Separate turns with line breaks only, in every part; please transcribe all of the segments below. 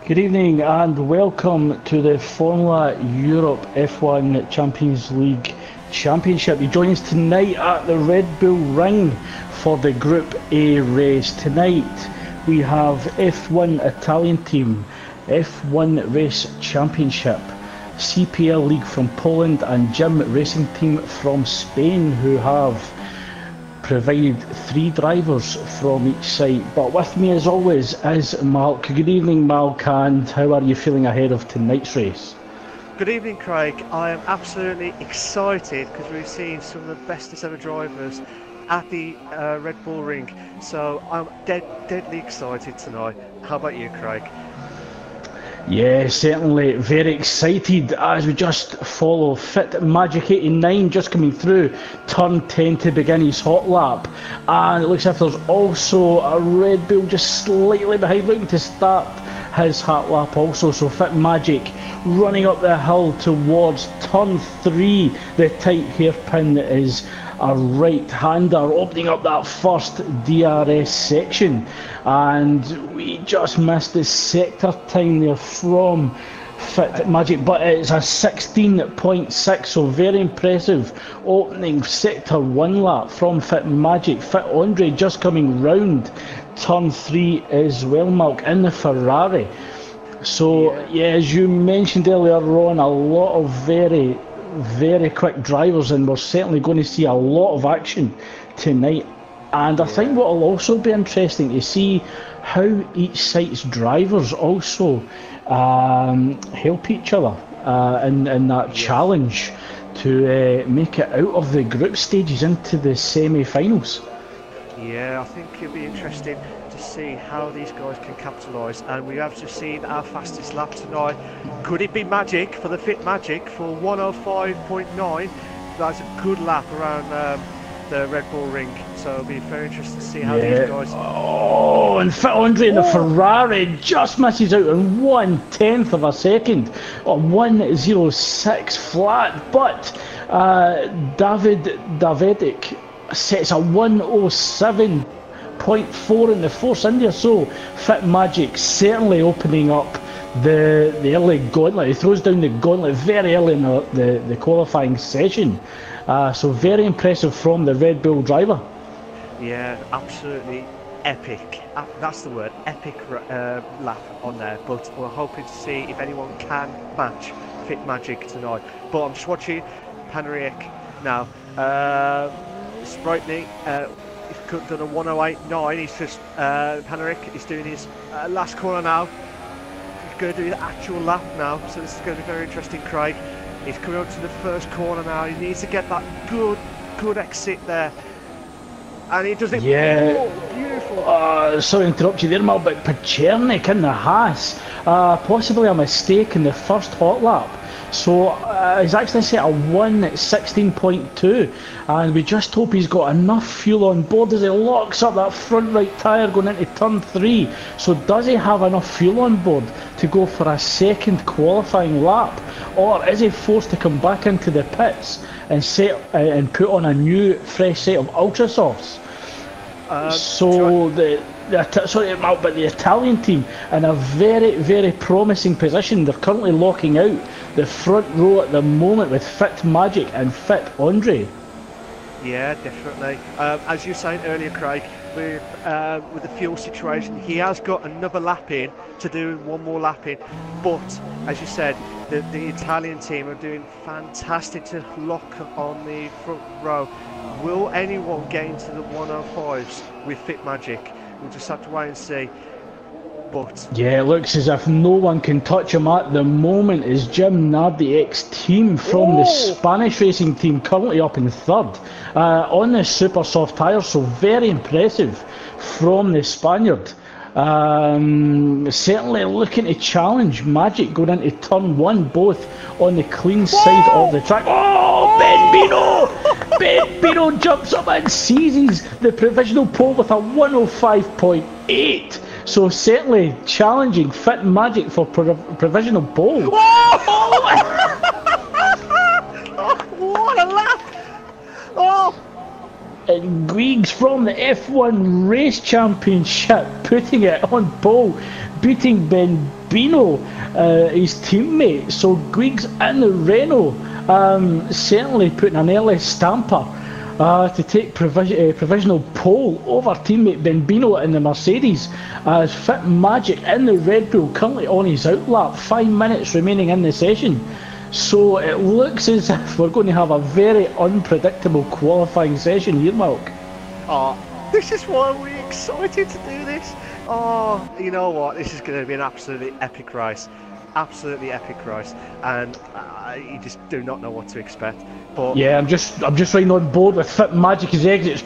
Good evening and welcome to the Formula Europe F1 Champions League Championship. You join us tonight at the Red Bull Ring for the Group A race. Tonight we have F1 Italian team, F1 Race Championship, CPL League from Poland and Gym Racing Team from Spain, who have provided 3 drivers from each site. But with me as always is Malk. Good evening, Malk, and how are you feeling ahead of tonight's race?
Good evening, Craig. I am absolutely excited because we've seen some of the bestest ever drivers at the Red Bull Ring, so I'm deadly excited tonight. How about you, Craig?
Yeah, certainly very excited as we just follow Fit Magic 89 just coming through turn 10 to begin his hot lap, and it looks as if there's also a Red Bull just slightly behind looking to start his hot lap also. So Fit Magic running up the hill towards turn 3. The tight hairpin is a right-hander opening up that first DRS section, and we just missed the sector time there from Fit Magic, but it's a 16.6, so very impressive opening sector 1 lap from Fit Magic. Fit Andre just coming round turn 3 as well, Malk, in the Ferrari. So yeah, as you mentioned earlier on, a lot of very quick drivers, and we're certainly going to see a lot of action tonight. And I think what will also be interesting to see how each site's drivers also help each other in that challenge to make it out of the group stages into the semi-finals.
Yeah, I think it'll be interesting to see how these guys can capitalise, and we have just seen our fastest lap tonight. Could it be magic for the Fit Magic for 105.9? That's a good lap around the Red Bull Ring, so it'll be very interesting to see how these guys...
Oh, and Fit Andre in the Ferrari just misses out in 1/10 of a second, or 1:06 flat, but Davidic sets a 1:07.4 in the Force India, so Fit Magic certainly opening up the early gauntlet. He throws down the gauntlet very early in the qualifying session, so very impressive from the Red Bull driver.
Yeah, absolutely epic. That's the word, epic lap on there, but we're hoping to see if anyone can match Fit Magic tonight. But I'm just watching Panaric now. Sprightly, he's done a 108.9. He's just Panaric is doing his last corner now. He's going to do the actual lap now, so this is going to be very interesting, Craig. He's coming up to the first corner now. He needs to get that good exit there, and he does it.
Yeah.
Oh, beautiful.
Sorry to interrupt you there, Mal, but Pacernik in the Haas, possibly a mistake in the first hot lap. So he's actually set a 1:16.2, and we just hope he's got enough fuel on board as he locks up that front right tyre going into turn 3. So does he have enough fuel on board to go for a second qualifying lap, or is he forced to come back into the pits and and put on a new fresh set of ultra softs? So the Italian team in a very promising position. They're currently locking out the front row at the moment with Fit Magic and Fit Andre.
Yeah, definitely. As you were saying earlier, Craig, with the fuel situation, he has got another lap in to do one more lap in. But as you said, the Italian team are doing fantastic to lock on the front row. Will anyone get into the 105s with Fit Magic? We'll just have to wait and see. But
yeah, it looks as if no one can touch him at the moment. Is Jim Nardi ex-team from the Spanish racing team currently up in third on the super soft tyres, so very impressive from the Spaniard. Certainly looking to challenge Magic going into turn 1, both on the clean side of the track. Oh, Ben Bino! Ben Bino jumps up and seizes the provisional pole with a 105.8. So certainly challenging Fit Magic for provisional pole.
Oh, what a lap! Oh,
And Griggs from the F1 Race Championship, putting it on pole, beating Beno, his teammate. So Griggs in the Renault, certainly putting an early stamper to take provisional pole over teammate Beno in the Mercedes. As Fit Magic in the Red Bull, currently on his outlap, 5 minutes remaining in the session. So it looks as if we're going to have a very unpredictable qualifying session here, Mark.
Oh, this is why we're excited to do this. Oh, you know what? This is going to be an absolutely epic race. Absolutely epic race. And you just do not know what to expect. But
yeah, I'm just right on board with Fit Magic as exits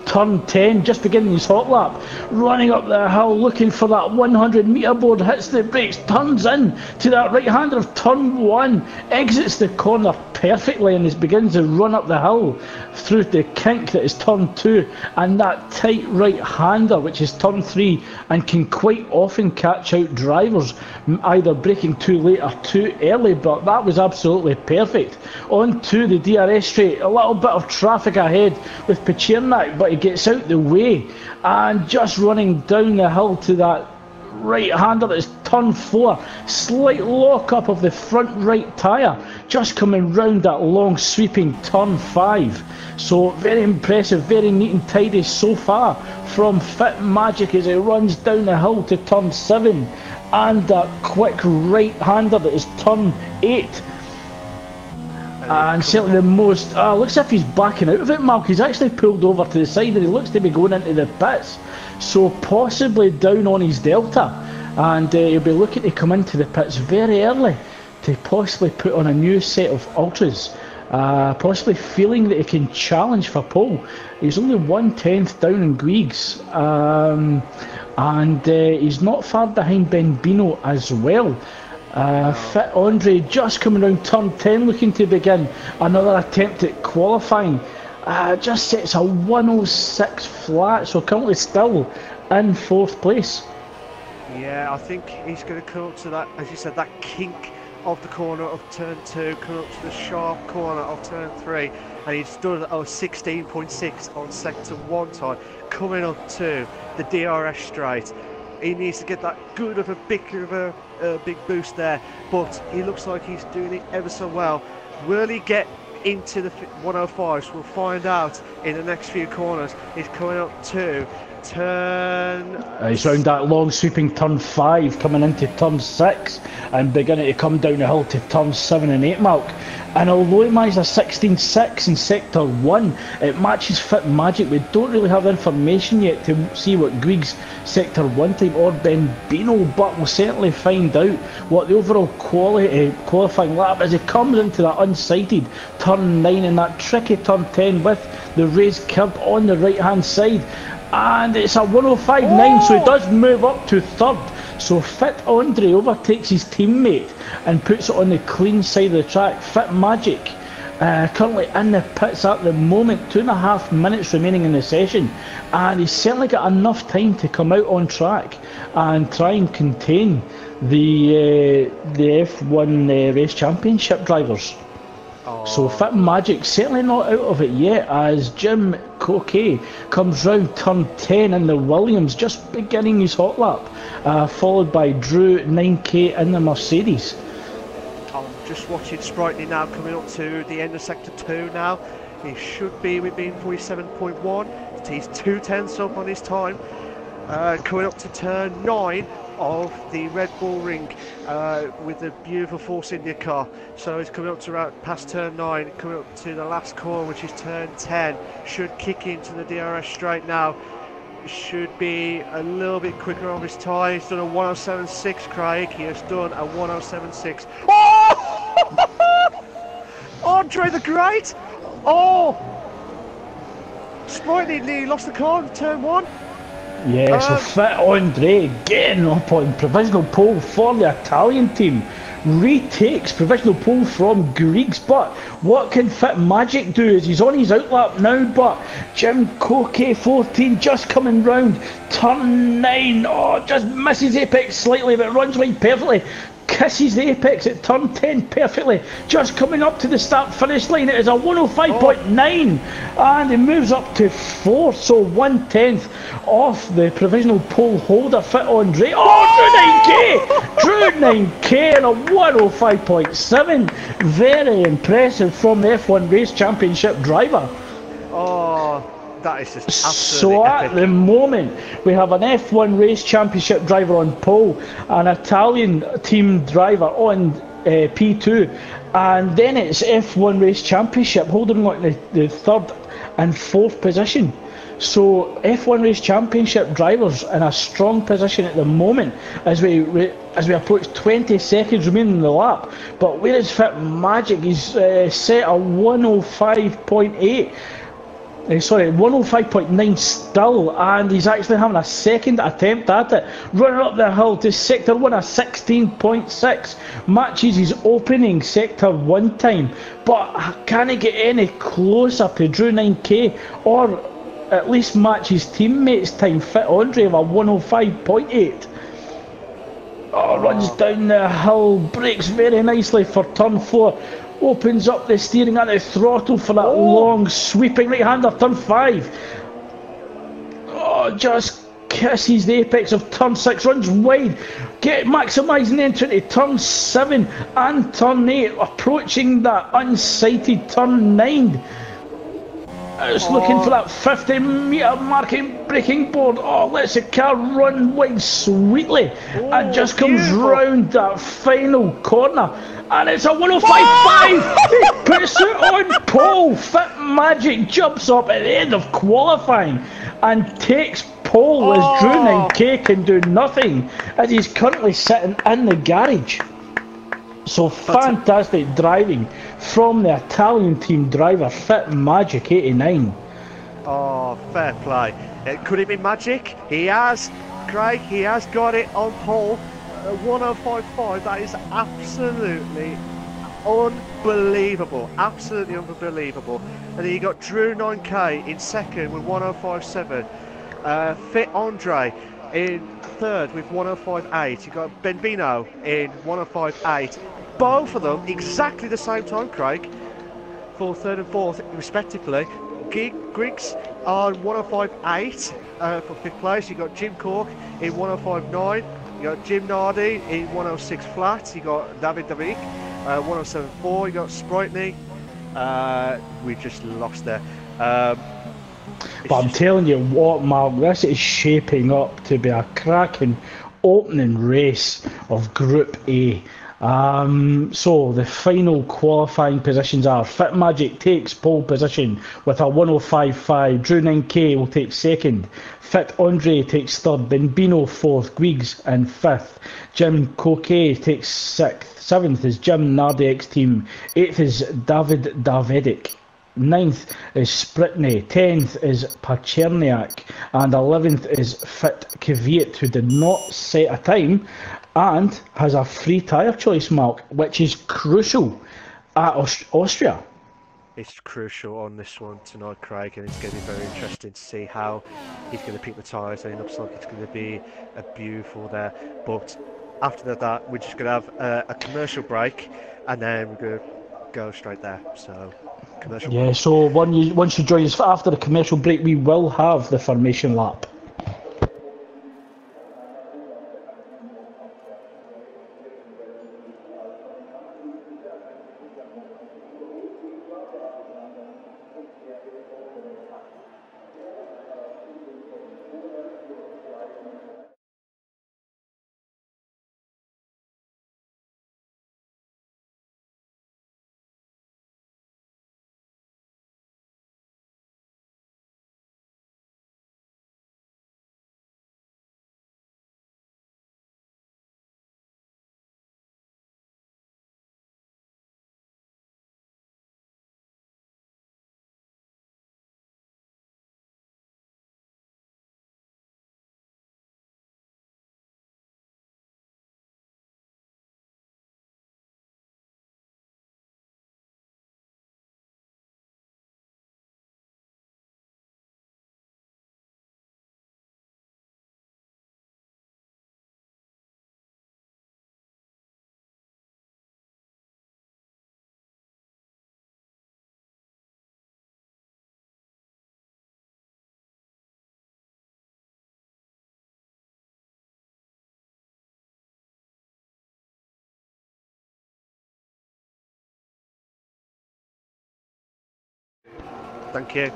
turn 10, just beginning his hot lap, running up the hill looking for that 100 metre board, hits the brakes, turns in to that right hander of turn 1, exits the corner perfectly and begins to run up the hill through the kink that is turn 2 and that tight right hander which is turn 3, and can quite often catch out drivers either braking too late or too early. But that was absolutely perfect. On to the DRS straight, a little bit of traffic ahead with Pachernak, but he gets out the way and just running down the hill to that right hander that is turn 4, slight lock up of the front right tyre, just coming round that long sweeping turn 5. So very impressive, very neat and tidy so far from Fit Magic as he runs down the hill to turn 7 and that quick right hander that is turn 8. And certainly the most, looks as if he's backing out of it, Mark. He's actually pulled over to the side and he looks to be going into the pits. So possibly down on his delta. And he'll be looking to come into the pits very early to possibly put on a new set of ultras. Possibly feeling that he can challenge for pole. He's only 1/10 down in Griggs. And he's not far behind Beno as well. Fit Andre just coming around turn 10 looking to begin another attempt at qualifying. Just sets a 106 flat, so currently still in 4th place.
Yeah, I think he's going to come up to that, as you said, that kink of the corner of turn 2, come up to the sharp corner of turn 3, and he's done a 16.6 on sector 1 time, coming up to the DRS straight. He needs to get that good of a big boost there, but he looks like he's doing it ever so well. Will he get into the 105s? We'll find out in the next few corners. He's coming up to turn...
he's round that long sweeping turn 5, coming into turn 6 and beginning to come down the hill to turn 7 and 8 mark. And although he managed a 16.6 in sector 1, it matches Fit Magic. We don't really have information yet to see what Griggs' sector 1 time or Beno, but we'll certainly find out what the overall qualifying lap as he comes into that unsighted turn 9 and that tricky turn 10 with the raised curb on the right hand side. And it's a 105.9, so he does move up to 3rd. So Fit Andre overtakes his teammate and puts it on the clean side of the track. Fit Magic currently in the pits at the moment, 2.5 minutes remaining in the session, and he's certainly got enough time to come out on track and try and contain the F1 race championship drivers. So Fit Magic certainly not out of it yet, as Jim Coquet comes round turn 10 in the Williams, just beginning his hot lap, followed by Drew 9K in the Mercedes.
I'm just watching Sprightly now coming up to the end of sector 2 now. He should be within 47.1. He's 2/10 up on his time. Coming up to turn 9 of the Red Bull Ring with the beautiful Force India car. So he's coming up to around past turn 9, coming up to the last corner, which is turn 10. Should kick into the DRS straight now. Should be a little bit quicker on his time. He's done a 107.6, Craig. He has done a 107.6. Oh! Andre the Great! Oh! Sprightly nearly lost the car in turn 1.
Yeah, so Fit Andre getting up on provisional pole for the Italian team. Retakes provisional pole from Griggs, but what can Fit Magic do is he's on his outlap now, but Jim Coquet 14 just coming round turn 9, just misses apex slightly but runs wide perfectly. kisses the apex at turn 10 perfectly, just coming up to the start finish line. It is a 105.9 and it moves up to 4th, so 1/10 off the provisional pole holder Fit Andre. Drew 9k and a 105.7. Very impressive from the F1 Race Championship driver.
Oh, that is just
So
absolutely epic.
at the moment we have an F1 Race Championship driver on pole, an Italian team driver on P2, and then it's F1 Race Championship holding like the 3rd and 4th position. So F1 Race Championship drivers in a strong position at the moment as we approach 20 seconds remaining in the lap. But where is Fit Magic? He's set a 105.8. Sorry, 105.9 still, and he's actually having a second attempt at it. Running up the hill to sector 1, a 16.6. Matches his opening sector 1 time, but can he get any closer to Drew 9k, or at least match his teammates' time? Fit Andre of a 105.8. Runs down the hill, brakes very nicely for turn 4. Opens up the steering at the throttle for that long sweeping right-hander, turn 5. Just kisses the apex of turn 6, runs wide, maximising the entry to turn 7 and turn 8, approaching that unsighted turn 9. It's looking for that 50-metre marking braking board. Lets the car run wide sweetly and just comes round that final corner. And it's a 105.5! He puts it on pole. Fit Magic jumps up at the end of qualifying and takes pole as Drew 9k can do nothing, as he's currently sitting in the garage. So fantastic driving from the Italian team driver Fit Magic 89.
Oh, fair play. Could it be magic? He has, Craig, he has got it on pole. 105.5, that is absolutely unbelievable. Absolutely unbelievable. And then you got Drew 9k in second with 105.7. Fit Andre in third with 105.8. You got Benvino in 105.8. Both of them exactly the same time, Craig, for third and fourth respectively. Griggs on 105.8 for fifth place. You got Jim Cork in 105.9. You got Jim Nardi in 106 flat. You got David Davik 107.4. You got Spritney. We just lost there.
But I'm telling you what, Mark, this is shaping up to be a cracking opening race of Group A. So the final qualifying positions are: Fit Magic takes pole position with a 105.5. Drew 9k will take second. Fit Andre takes third. Benbino fourth. Griggs in fifth. Jim Coquet takes sixth. Seventh is Jim Nardi X Team. Eighth is David Davidic. 9th is Spritney, 10th is Pacherniak, and 11th is Fit Kvyat, who did not set a time and has a free tyre choice, Mark, which is crucial at Austria.
It's crucial on this one tonight, Craig, and it's going to be very interesting to see how he's going to pick the tyres. And it looks like it's going to be a beautiful there. But after that, we're just going to have a commercial break, and then we're going to go straight there. So, commercial break.
So once you join us after the commercial break, we will have the formation lap.
Thank you.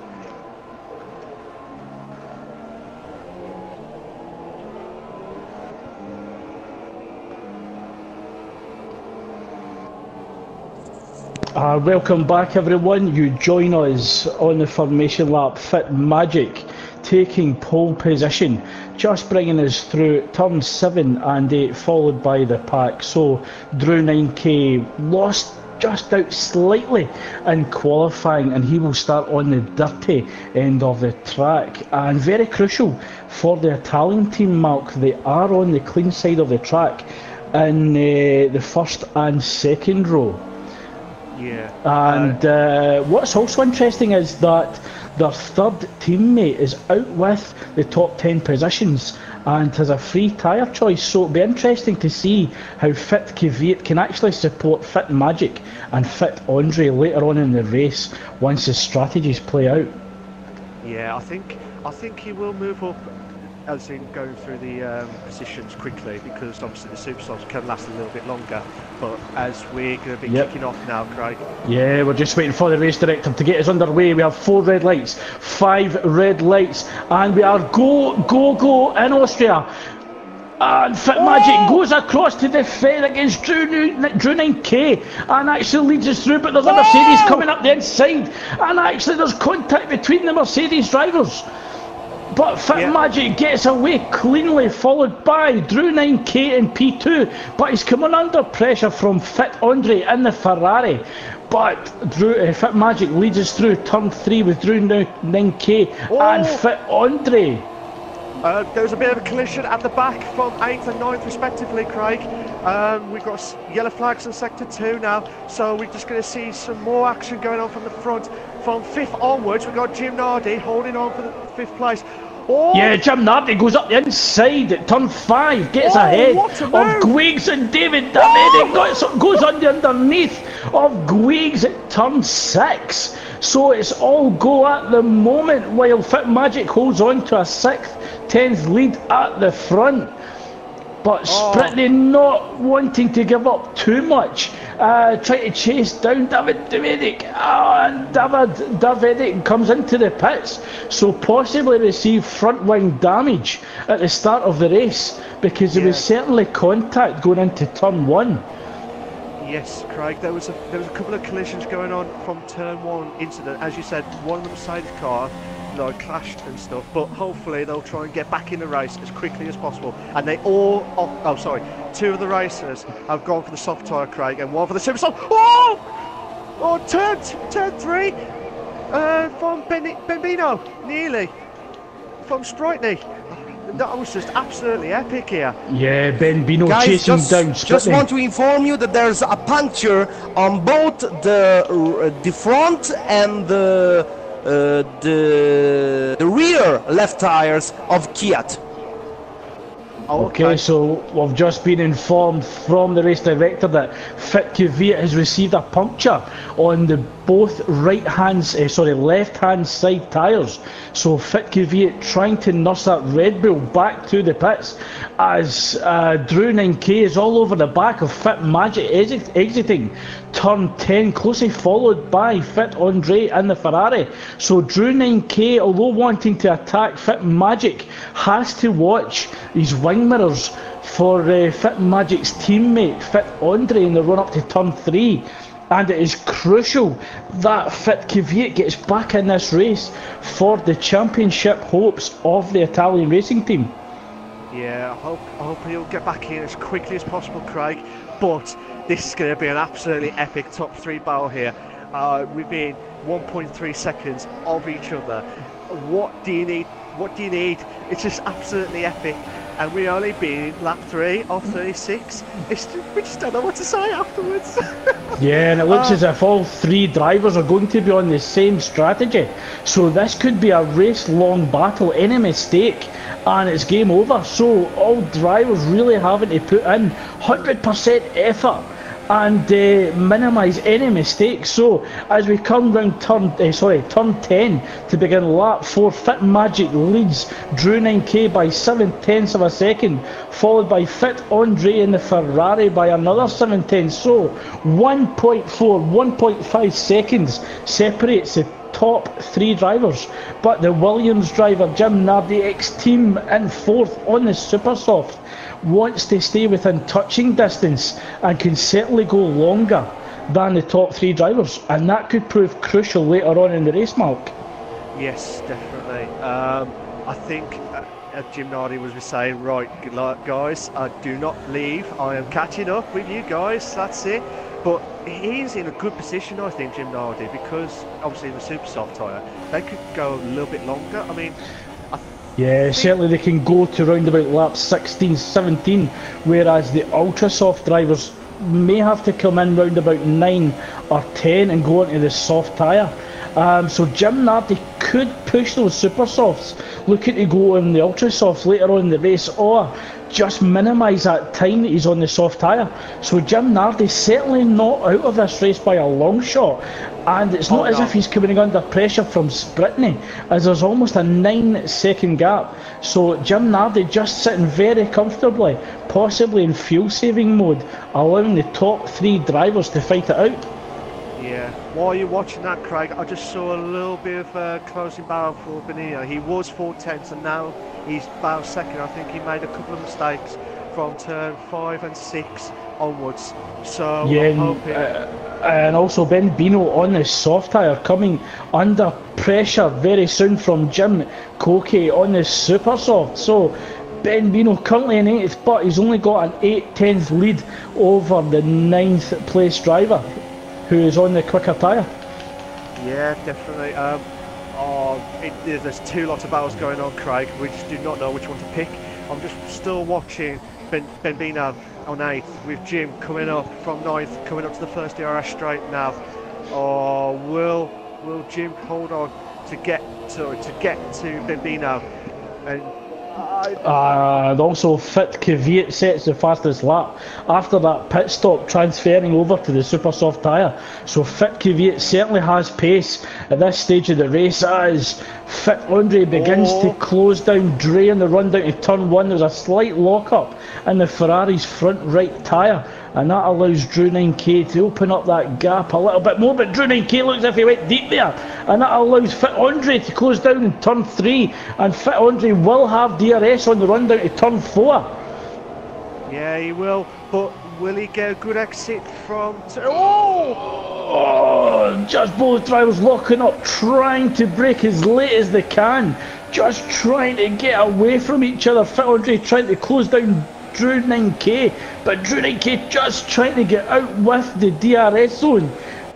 Welcome back everyone. You join us on the formation lap. Fit Magic taking pole position, just bringing us through turn 7 and 8, followed by the pack. So Drew 9K lost just out slightly in qualifying, and he will start on the dirty end of the track. And very crucial for the Italian team, Mark, they are on the clean side of the track in the first and second row.
Yeah.
And what's also interesting is that their third teammate is out with the top 10 positions and has a free tyre choice, so it'll be interesting to see how Fit Kvyat can actually support Fit Magic and Fit Andre later on in the race once the strategies play out.
Yeah, I think he will move up, as in going through the positions quickly, because obviously the superstars can last a little bit longer. But as we're going to be kicking off now, Craig.
Yeah, we're just waiting for the race director to get us underway. We have 4 red lights, 5 red lights, and we are go in Austria. And Fit Magic goes across to defend against Drew 9K and actually leads us through, but there's a Mercedes coming up the inside, and actually there's contact between the Mercedes drivers. But Fit Magic gets away cleanly, followed by Drew 9K in P2, but he's coming under pressure from Fit Andre in the Ferrari. But Fit Magic leads us through turn 3 with Drew 9K and Fit Andre.
There was a bit of a collision at the back from 8th and 9th respectively, Craig. We've got yellow flags in sector 2 now, so we're just going to see some more action going on from the front. From 5th onwards, we've got Jim Nardi holding on for the 5th place.
Yeah, Jim Nardi goes up the inside at turn 5, gets ahead of Gwiggs and David Davide, goes underneath of Gwiggs at turn 6. So it's all go at the moment, while Fit Magic holds on to a 6th, 10th lead at the front. But Spritney not wanting to give up too much, trying to chase down David Davide, and David Davide comes into the pits, so possibly receive front wing damage at the start of the race, because there was certainly contact going into turn 1.
Yes, Craig, there was a couple of collisions going on from turn 1 incident. As you said, one of them side of the car, clashed and stuff, but hopefully they'll try and get back in the race as quickly as possible. And they all, 2 of the racers have gone for the soft tyre, Craig, and 1 for the super soft. Turn 3 from Bambino, nearly from Spritney. That was just absolutely epic here.
Yeah, Bambino chasing down Spritney.
Just want to inform you that there's a puncture on both the front and the rear left tires of Kvyat.
Okay, so we've just been informed from the race director that Fit Kvyat has received a puncture on the both left-hand side tyres. So Fit Kvyat trying to nurse that Red Bull back to the pits, as Drew 9K is all over the back of Fit Magic exiting turn 10, closely followed by Fit Andre and the Ferrari. So Drew 9K, although wanting to attack Fit Magic, has to watch these wing mirrors for Fit Magic's teammate Fit Andre in the run up to turn 3. And it is crucial that Fit Kvyat gets back in this race for the championship hopes of the Italian racing team.
Yeah, I hope he'll get back in as quickly as possible, Craig. But this is going to be an absolutely epic top 3 battle here. Within 1.3 seconds of each other. What do you need? What do you need? It's just absolutely epic. And we only been lap 3 of 36. We just don't know what to say afterwards.
Yeah, and it looks as if all 3 drivers are going to be on the same strategy. So this could be a race-long battle. Any mistake and it's game over. So all drivers really having to put in 100% effort and minimise any mistakes. So as we come round turn 10 to begin lap 4, Fit Magic leads Drew 9K by 7/10 of a second, followed by Fit Andre in the Ferrari by another 7/10. So 1.5 seconds separates the top 3 drivers, but the Williams driver Jim Nardi ex-team in 4th on the Supersoft wants to stay within touching distance and can certainly go longer than the top 3 drivers, and that could prove crucial later on in the race, Mark.
Yes, definitely. I think Jim Nardi was saying, right guys, do not leave, I am catching up with you guys, that's it. But he's in a good position, I think, Jim Nardi, because obviously the super soft tyre, they could go a little bit longer. I mean,
yeah, certainly they can go to round about lap 16, 17, whereas the ultra soft drivers may have to come in round about 9 or 10 and go into the soft tyre. So Jim Nardi could push those super softs, looking to go in the ultra softs later on in the race, or just minimise that time that he's on the soft tyre. So Jim Nardi's certainly not out of this race by a long shot, and it's not as if he's coming under pressure from Brittany, as there's almost a 9-second gap. So Jim Nardi just sitting very comfortably, possibly in fuel saving mode, allowing the top 3 drivers to fight it out.
Yeah, while you're watching that, Craig, I just saw a little bit of closing barrel for Bonilla. He was 4/10 and now he's about second. I think he made a couple of mistakes from turn 5 and 6 onwards. So
yeah,
I'm hoping...
and also Ben Bino on the soft tyre, coming under pressure very soon from Jim Cokie on the super soft. So Ben Bino currently in 8th, but he's only got an 8/10 lead over the 9th place driver, who is on the quicker tyre.
Yeah, definitely. There's 2 lots of battles going on, Craig. We just do not know which one to pick. I'm just still watching Ben Bino on 8th, with Jim coming up from 9th, coming up to the first DRS straight now. Oh, will Jim hold on to get to Ben Bino?
And also Fit Kvyat sets the fastest lap after that pit stop, transferring over to the super soft tyre. So Fit Kvyat certainly has pace at this stage of the race as Fit Andre begins to close down Dre in the run down to turn 1. There's a slight lock up in the Ferrari's front right tyre, and that allows Drew 9K to open up that gap a little bit more, but Drew 9K looks as if he went deep there, and that allows Fit Andre to close down in turn 3, and Fit Andre will have DRS on the run down to turn 4.
Yeah, he will, but will he get a good exit from...
Just both drivers locking up, trying to brake as late as they can, just trying to get away from each other. Fit Andre trying to close down Drew 9K, but Drew 9K just trying to get out with the DRS zone,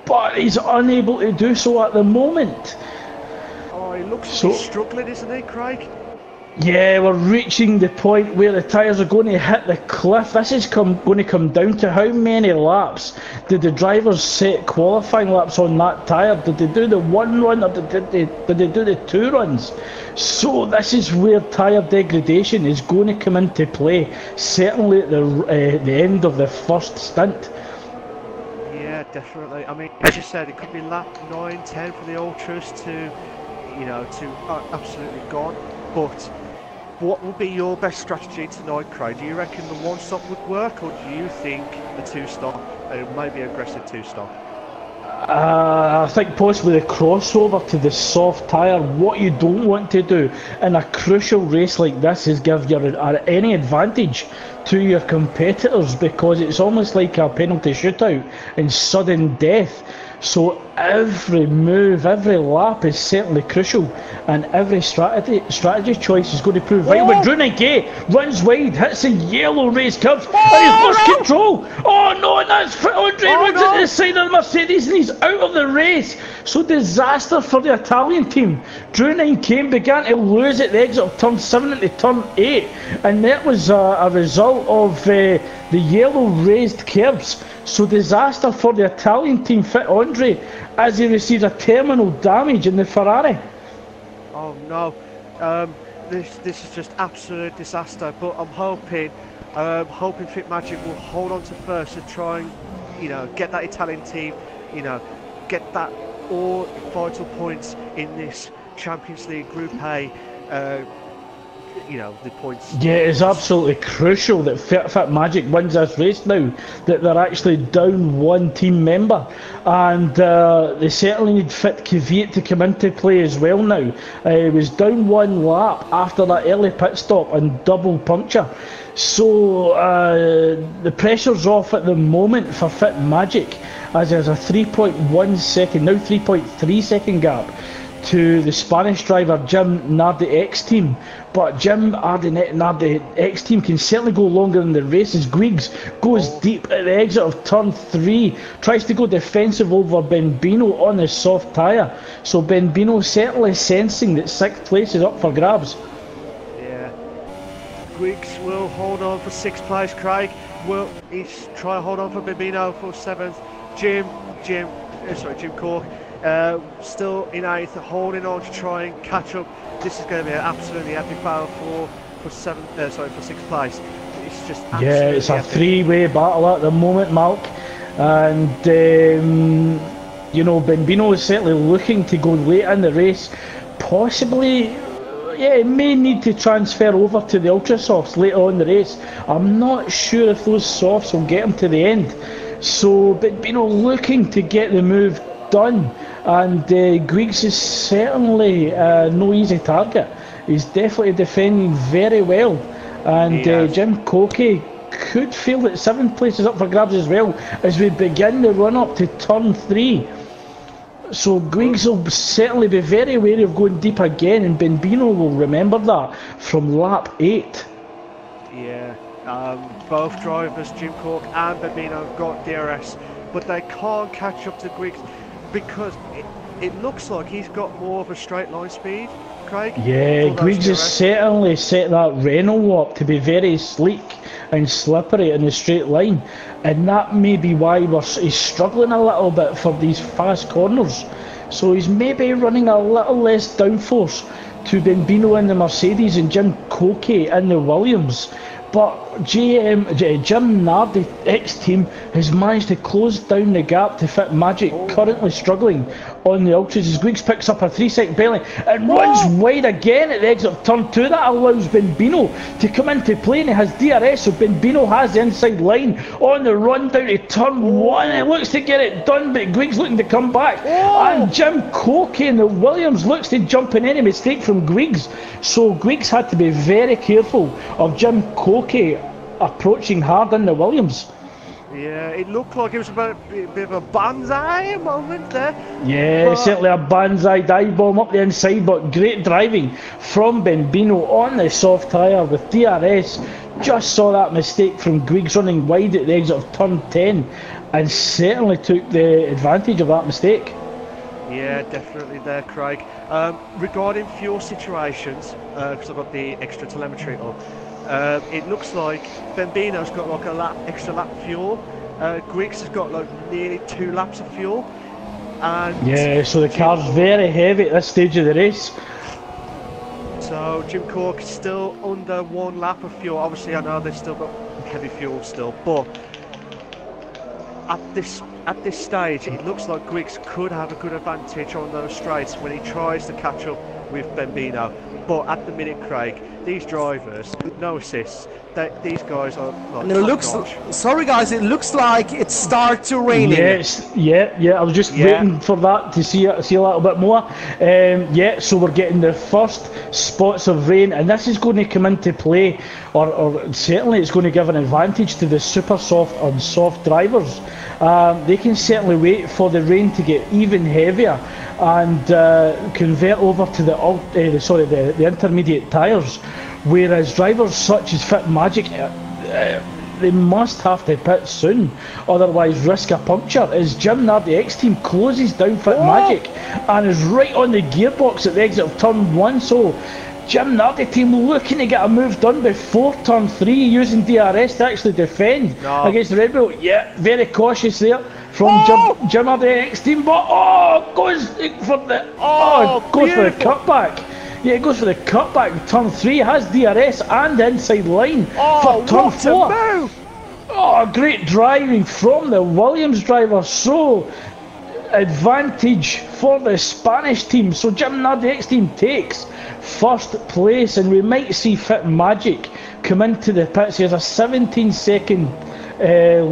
but he's unable to do so at the moment.
Oh, he looks like he's struggling, isn't he, Craig?
Yeah, we're reaching the point where the tyres are going to hit the cliff. This is going to come down to how many laps did the drivers set qualifying laps on that tyre. Did they do the 1 run, or did they do the 2 runs? So this is where tyre degradation is going to come into play, certainly at the end of the first stint.
Yeah, definitely. I mean, as you said, it could be lap 9, 10 for the Ultras to absolutely gone. But what would be your best strategy tonight, Craig? Do you reckon the 1 stop would work, or do you think a 2 stop, maybe aggressive 2 stop?
I think possibly the crossover to the soft tyre. What you don't want to do in a crucial race like this is give any advantage to your competitors, because it's almost like a penalty shootout and sudden death. So every move, every lap is certainly crucial, and every strategy choice is going to prove vital. But Drew 9K runs wide, hits the yellow race curves, and he's lost control. Oh no, and that's Fit Andre runs into the side of the Mercedes, and he's out of the race. So disaster for the Italian team. Drew 9K began to lose at the exit of turn 7 into turn 8, and that was a result of the yellow raised curves. So disaster for the Italian team, Fit Andre, as he receives a terminal damage in the Ferrari.
Oh no, this is just absolute disaster. But I'm hoping Fit Magic will hold on to first and try and you know, get that Italian team, you know, get that all vital points in this Champions League Group A. You know, the points.
Yeah, it's absolutely crucial that Fit Magic wins this race now, that they're actually down one team member, and they certainly need Fit Kvyat to come into play as well now. He was down one lap after that early pit stop and double puncture, so the pressure's off at the moment for Fit Magic, as there's a 3.1 second, now 3.3 second gap to the Spanish driver Jim Nardi X team, but Jim Nardi X team can certainly go longer in the race as Guigs goes deep at the exit of turn 3, tries to go defensive over Benbino on his soft tyre, so Benbino certainly sensing that 6th place is up for grabs.
Yeah, Guigs will hold on for 6th place, Craig. Will he's try to hold on for Benbino for 7th. Jim Cork still in 8th, holding on to try and catch up. This is going to be an absolutely epic battle for 6th place. It's just
yeah, it's a three-way battle at the moment, Malk, and you know, Benbino is certainly looking to go late in the race, possibly. Yeah, he may need to transfer over to the Ultra Softs later on in the race. I'm not sure if those softs will get him to the end. So, Benbino looking to get the move done, and Guigs is certainly no easy target. He's definitely defending very well, and Jim Cokie could feel that 7th place is up for grabs as well as we begin the run up to turn 3. So Guigs will certainly be very wary of going deep again, and Benbino will remember that from lap 8.
Yeah, both drivers, Jim Cork and Benbino, have got DRS, but they can't catch up to Guigs because it looks like he's got more of a straight line speed, Craig.
Yeah, Guigs has certainly set that Renault up to be very sleek and slippery in the straight line, and that may be why he's struggling a little bit for these fast corners. So he's maybe running a little less downforce to Benbino in the Mercedes and Jim Cokie in the Williams. But Jim Nardi X team has managed to close down the gap to Fit Magic, currently struggling on the Ultras as Guigs picks up a 3-second penalty and runs wide again at the exit of turn 2. That allows Benbino to come into play, and he has DRS, so Benbino has the inside line on the run down to turn 1. He looks to get it done, but Guigs looking to come back, and Jim Cokie in the Williams looks to jump in any mistake from Guigs. So Guigs had to be very careful of Jim Cokie approaching hard in the Williams.
Yeah, it looked like it was a bit of a banzai moment there.
Yeah, certainly a banzai dive bomb up the inside, but great driving from Benbino on the soft tyre with DRS. Just saw that mistake from Guigs running wide at the exit of turn 10 and certainly took the advantage of that mistake.
Yeah, definitely there, Craig. Regarding fuel situations, because I've got the extra telemetry on, it looks like Benbino's got like a extra lap of fuel. Guigs has got like nearly 2 laps of fuel. And
yeah, so the car's very heavy at this stage of the race.
So Jim Cork is still under 1 lap of fuel. Obviously, I know they've still got heavy fuel still, but at this stage, it looks like Guigs could have a good advantage on those straights when he tries to catch up with Benbino. But at the minute, Craig, these drivers, no assists, these guys are like,
and it looks, sorry guys, it looks like it starts to rain.
Yes, yeah, I was just waiting for that to see a little bit more. Yeah, so we're getting the first spots of rain, and this is going to come into play, or certainly it's going to give an advantage to the super soft and soft drivers. They can certainly wait for the rain to get even heavier and convert over to the intermediate tyres, whereas drivers such as Fit Magic, they must have to pit soon, otherwise risk a puncture, as Jim Nardi X team closes down Fit Magic and is right on the gearbox at the exit of turn 1. So Jim Nardi team looking to get a move done before turn 3, using DRS to actually defend against the Red Bull. Yeah, very cautious there from Jim Nardi X team, but goes for the for the cutback. Yeah, it goes for the cutback. Turn 3 has DRS and inside line for turn 4. Oh, great driving from the Williams driver. So, advantage for the Spanish team. So, Jim Nardi X team takes first place, and we might see Fit Magic come into the pits. He has a 17-second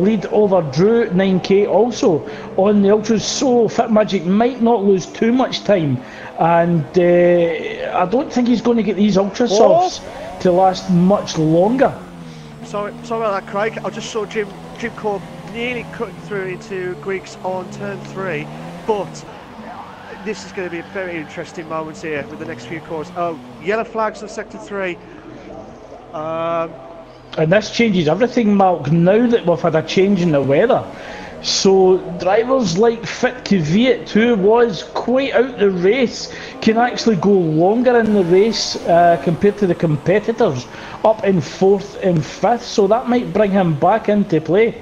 lead over Drew 9K also on the Ultras. So, Fit Magic might not lose too much time, and I don't think he's going to get these Ultra Softs to last much longer.
Sorry about that, Craig. I just saw Jim Corb nearly cutting through into Griggs on turn 3, but this is going to be a very interesting moment here with the next few corners. Oh, yellow flags on sector 3.
And this changes everything, Mark, now that we've had a change in the weather. So drivers like Fit Kvyat, who was quite out the race, can actually go longer in the race compared to the competitors, up in 4th and 5th, so that might bring him back into play.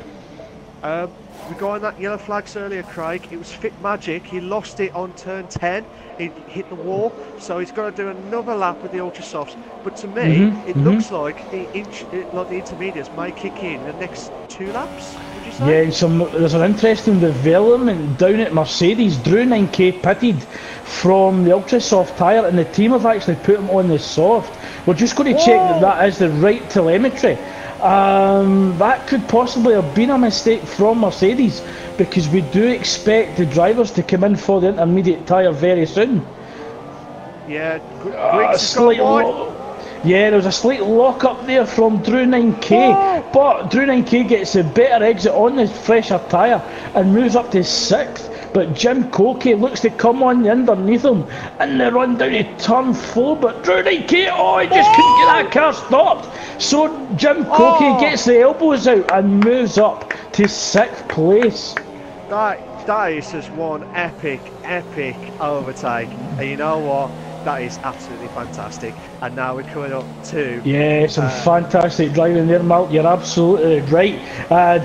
We got on that yellow flags earlier, Craig. It was Fit Magic. He lost it on turn 10. He hit the wall, so he's got to do another lap with the Ultra Softs. But to me, it looks like the intermediates might kick in the next 2 laps. Would you say?
Yeah, there's an interesting development down at Mercedes. Drew 9K pitted from the Ultra Soft tyre, and the team have actually put him on the soft. We're just going to check that is the right telemetry. That could possibly have been a mistake from Mercedes, because we do expect the drivers to come in for the intermediate tyre very soon.
Yeah,
there was a slight lock up there from Drew 9K, but Drew 9K gets a better exit on the fresher tyre and moves up to 6th. But Jim Cokie looks to come on underneath him in the run down to turn 4, but Drew 9K, he just couldn't get that car stopped. So Jim Cokie gets the elbows out and moves up to 6th place.
That is just one epic overtake, and you know what? That is absolutely fantastic. And now we're coming up to...
Yeah, some fantastic driving there, Mark. You're absolutely right.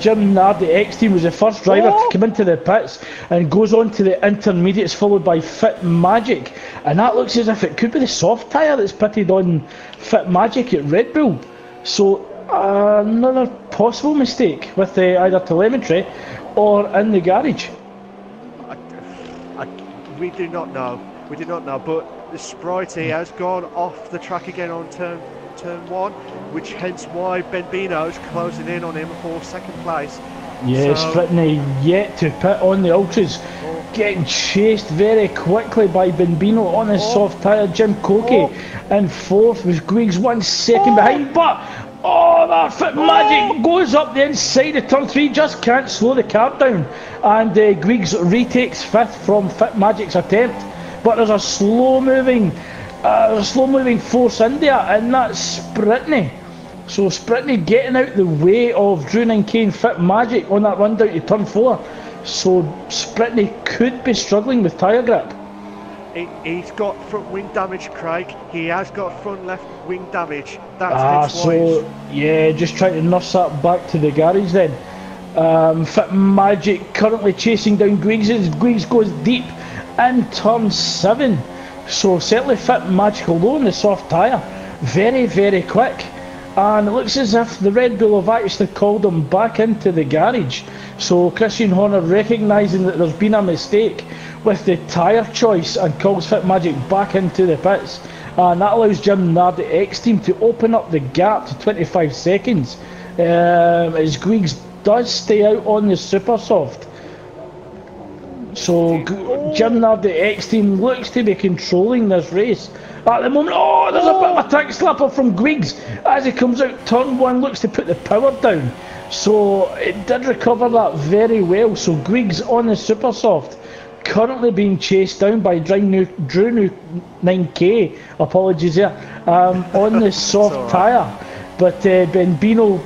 Jim Nardi X team was the first driver to come into the pits and goes on to the intermediates, followed by Fit Magic. And that looks as if it could be the soft tyre that's pitted on Fit Magic at Red Bull. So another possible mistake with either telemetry or in the garage.
We do not know. But the Sprite has gone off the track again on turn 1, which hence why Ben Bino's closing in on him for 2nd place.
Yeah,
so,
Spritney yet to pit on the Ultras, getting chased very quickly by Benbino on his soft tyre. Jim Cokie in 4th with Griggs 1 second behind, but that Fit Magic goes up the inside of turn 3, just can't slow the car down, and Griggs retakes 5th from Fit Magic's attempt. But there's a slow moving force in there, and that's Spritney. So Spritney getting out the way of Drew 9K and Fit Magic on that run down to turn 4. So Spritney could be struggling with tyre grip.
He's got front wing damage, Craig. He has got front left wing damage. That's
just trying to nurse that back to the garage then. Fit Magic currently chasing down Griggs. Griggs goes deep in turn 7. So certainly Fit Magic, although in the soft tyre, very, very quick. And it looks as if the Red Bull have actually called him back into the garage. So Christian Horner recognising that there's been a mistake with the tyre choice and calls Fit Magic back into the pits. And that allows Jim Nardi X team to open up the gap to 25 seconds. As Griggs does stay out on the super soft. So Jim Nardi X team looks to be controlling this race at the moment. There's a bit of a tack slapper from Griggs as he comes out turn 1, looks to put the power down. So it did recover that very well. So Griggs on the super soft, currently being chased down by Drew 9K, apologies there, on the soft tyre. But Benbino,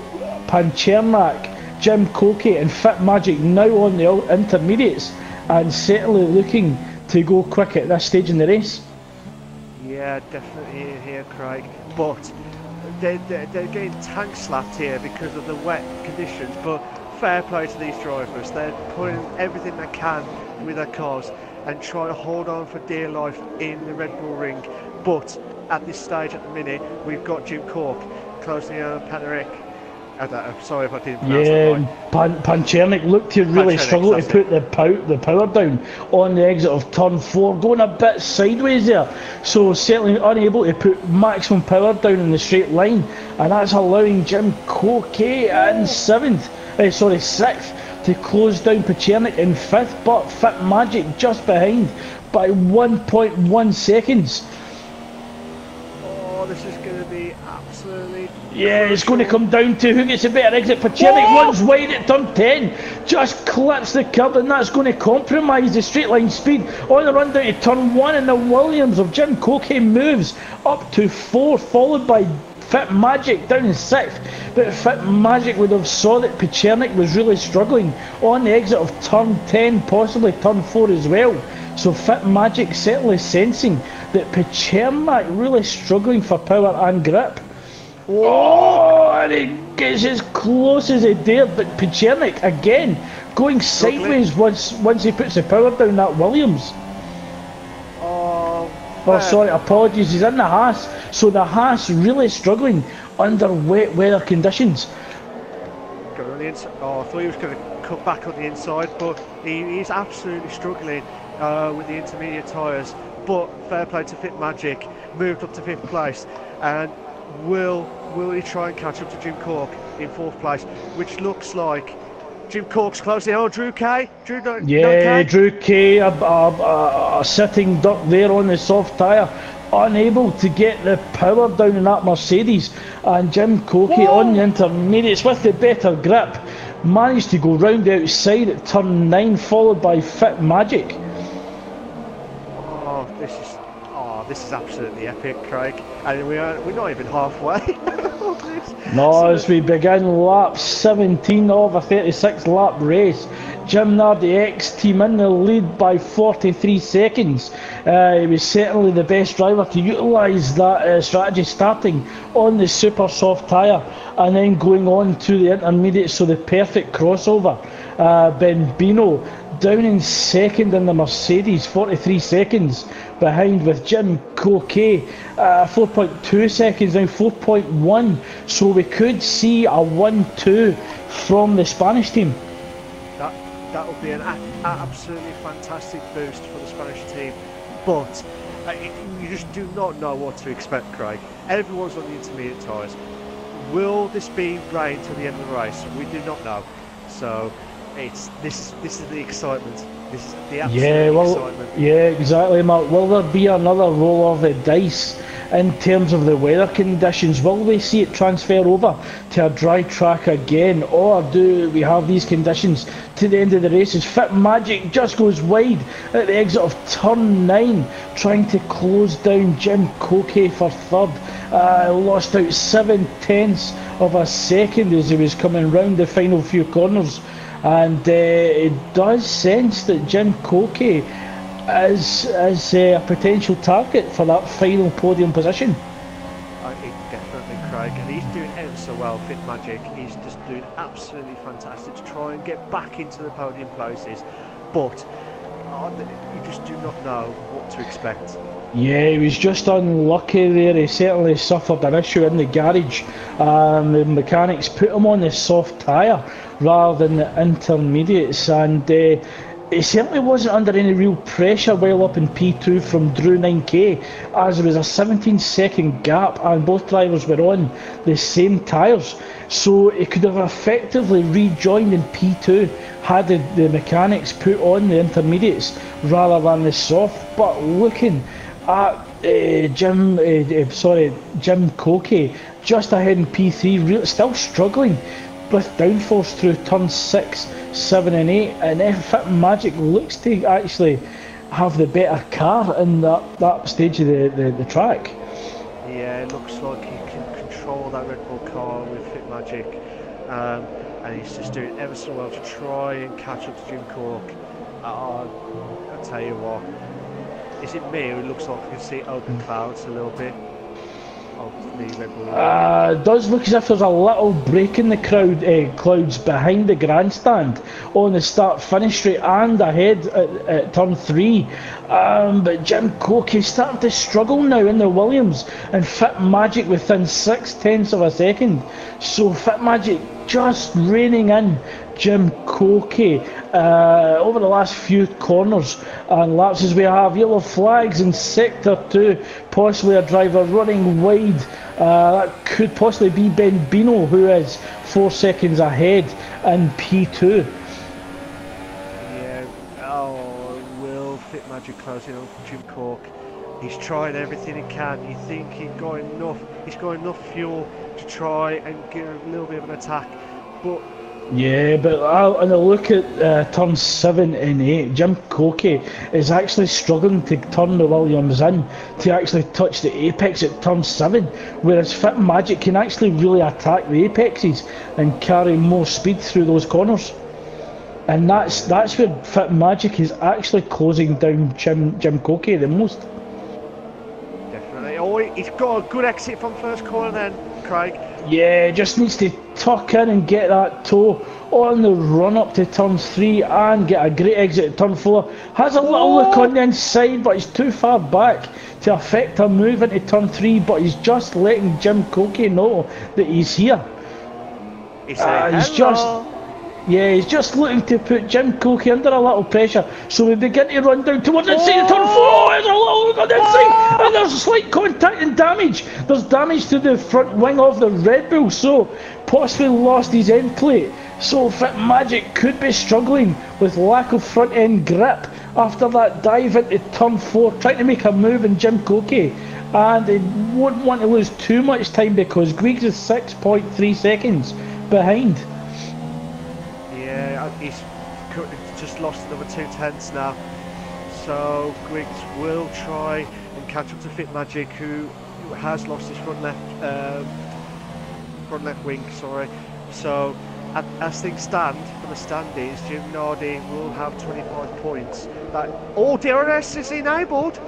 Panchernak, Jim Cokie and Fit Magic now on the intermediates, and certainly looking to go quick at this stage in the race.
Yeah, definitely here, Craig. But they're getting tank slapped here because of the wet conditions. But fair play to these drivers. They're putting everything they can with their cars and trying to hold on for dear life in the Red Bull ring. But at this stage, at the minute, we've got Jim Cork closing in on Patrick. Sorry if I didn't pronounce that right.
Yeah, Panchernik looked to really
Panchernik,
struggle to
that's
put the power down on the exit of turn 4, going a bit sideways there. So certainly unable to put maximum power down in the straight line, and that's allowing Jim Coquet in 6th to close down Panchernik in 5th, but Fit Magic just behind by 1.1 seconds.
Oh, this is going to be absolutely...
Yeah, it's going to come down to who gets a better exit. Panchernik runs wide at turn 10, just clips the curb, and that's going to compromise the straight line speed on the run down to turn 1, and the Williams of Jim Coquet moves up to 4th, followed by Fit Magic down in 6th. But Fit Magic would have saw that Panchernik was really struggling on the exit of turn 10, possibly turn 4 as well. So Fit Magic certainly sensing that Panchernik really struggling for power and grip. Oh, and he gets as close as he dared, but Panchernik again going sideways once he puts the power down that Williams. Oh, sorry, apologies, he's in the Haas. So the Haas really struggling under wet weather conditions.
Going on the inside. Oh, I thought he was going to cut back on the inside, but he's absolutely struggling with the intermediate tyres. But fair play to Fit Magic, moved up to 5th place, and will he try and catch up to Jim Cork in 4th place, which looks like Jim Cork's closing. Oh, Drew K. Drew
K, a sitting duck there on the soft tyre, unable to get the power down in that Mercedes, and Jim Coquet on the intermediates with the better grip managed to go round the outside at turn 9, followed by Fit Magic.
This is absolutely epic, Craig, and we're not even halfway.
No, as we begin lap 17 of a 36 lap race, Jim Nardi X team in the lead by 43 seconds. He was certainly the best driver to utilise that strategy, starting on the super soft tyre and then going on to the intermediate, so the perfect crossover. Ben Bino down in 2nd in the Mercedes, 43 seconds behind, with Jim Coquet 4.2 seconds, now 4.1, so we could see a 1-2 from the Spanish team.
That would be an absolutely fantastic boost for the Spanish team, but you just do not know what to expect, Craig. Everyone's on the intermediate tyres. Will this be rain till the end of the race? We do not know. So this is the excitement. This is the absolute excitement. Yeah,
exactly, Mark. Will there be another roll of the dice in terms of the weather conditions? Will we see it transfer over to a dry track again, or do we have these conditions to the end of the races? Fit Magic just goes wide at the exit of turn 9, trying to close down Jim Coquet for 3rd. Lost out 7/10 of a second as he was coming round the final few corners, and it does sense that Jim Coquet is a potential target for that final podium position.
Definitely, Craig, and he's doing ever so well. Fit Magic, he's just doing absolutely fantastic to try and get back into the podium places, but you just do not know what to expect.
Yeah, he was just unlucky there. He certainly suffered an issue in the garage. The mechanics put him on the soft tyre rather than the intermediates, and he certainly wasn't under any real pressure well up in P2 from Drew 9K, as there was a 17-second gap and both drivers were on the same tyres, so he could have effectively rejoined in P2 had the mechanics put on the intermediates rather than the soft. But looking at Jim Coquet just ahead in P3, still struggling with downforce through turn 6, 7 and 8, and Fit Magic looks to actually have the better car in that stage of the track.
Yeah, it looks like he can control that Red Bull car with Fit Magic, and he's just doing ever so well to try and catch up to Jim Cork. I'll tell you what, is it me, or it looks like I can see open clouds a little bit? of the Red Bull.
Does look as if there's a little break in the clouds behind the grandstand on the start-finish straight and ahead at turn 3. But Jim Cookie's starting to struggle now in the Williams, and Fit Magic within 0.6 of a second. So Fit Magic just reining in Jim Cokie over the last few corners and laps as we have yellow flags in sector 2, possibly a driver running wide. That could possibly be Ben Bino, who is 4 seconds ahead in P2.
Yeah, will Fit Magic closing on Jim Cork. He's trying everything he can. You think he's got enough fuel to try and get a little bit of an attack, but
yeah, but on a look at turn 7 and 8, Jim Cokie is actually struggling to turn the Williams in to actually touch the apex at turn 7, whereas Fit Magic can actually really attack the apexes and carry more speed through those corners. And that's where Fit Magic is actually closing down Jim Cokie the most.
Definitely. Oh, he's got a good exit from first corner then, Craig.
Yeah, just needs to tuck in and get that toe on the run up to turn 3 and get a great exit at turn 4. Has a little look on the inside, but he's too far back to affect a move into turn 3, but he's just letting Jim Cokie know that he's here. He's just looking to put Jim Cokie under a little pressure, so we begin to run down towards the inside of turn 4. Oh, there's a little look on the inside, and there's slight contact and damage. There's damage to the front wing of the Red Bull, so possibly lost his end plate. So Fit Magic could be struggling with lack of front end grip after that dive into turn 4, trying to make a move in Jim Cokie. And they won't want to lose too much time because Griggs is 6.3 seconds behind.
Yeah, he's just lost another 2/10 now. So Griggs will try and catch up to Fit Magic, who has lost his front left wing. Sorry. So as things stand from the standings, Jim Nardi will have 25 points. All DRS is enabled.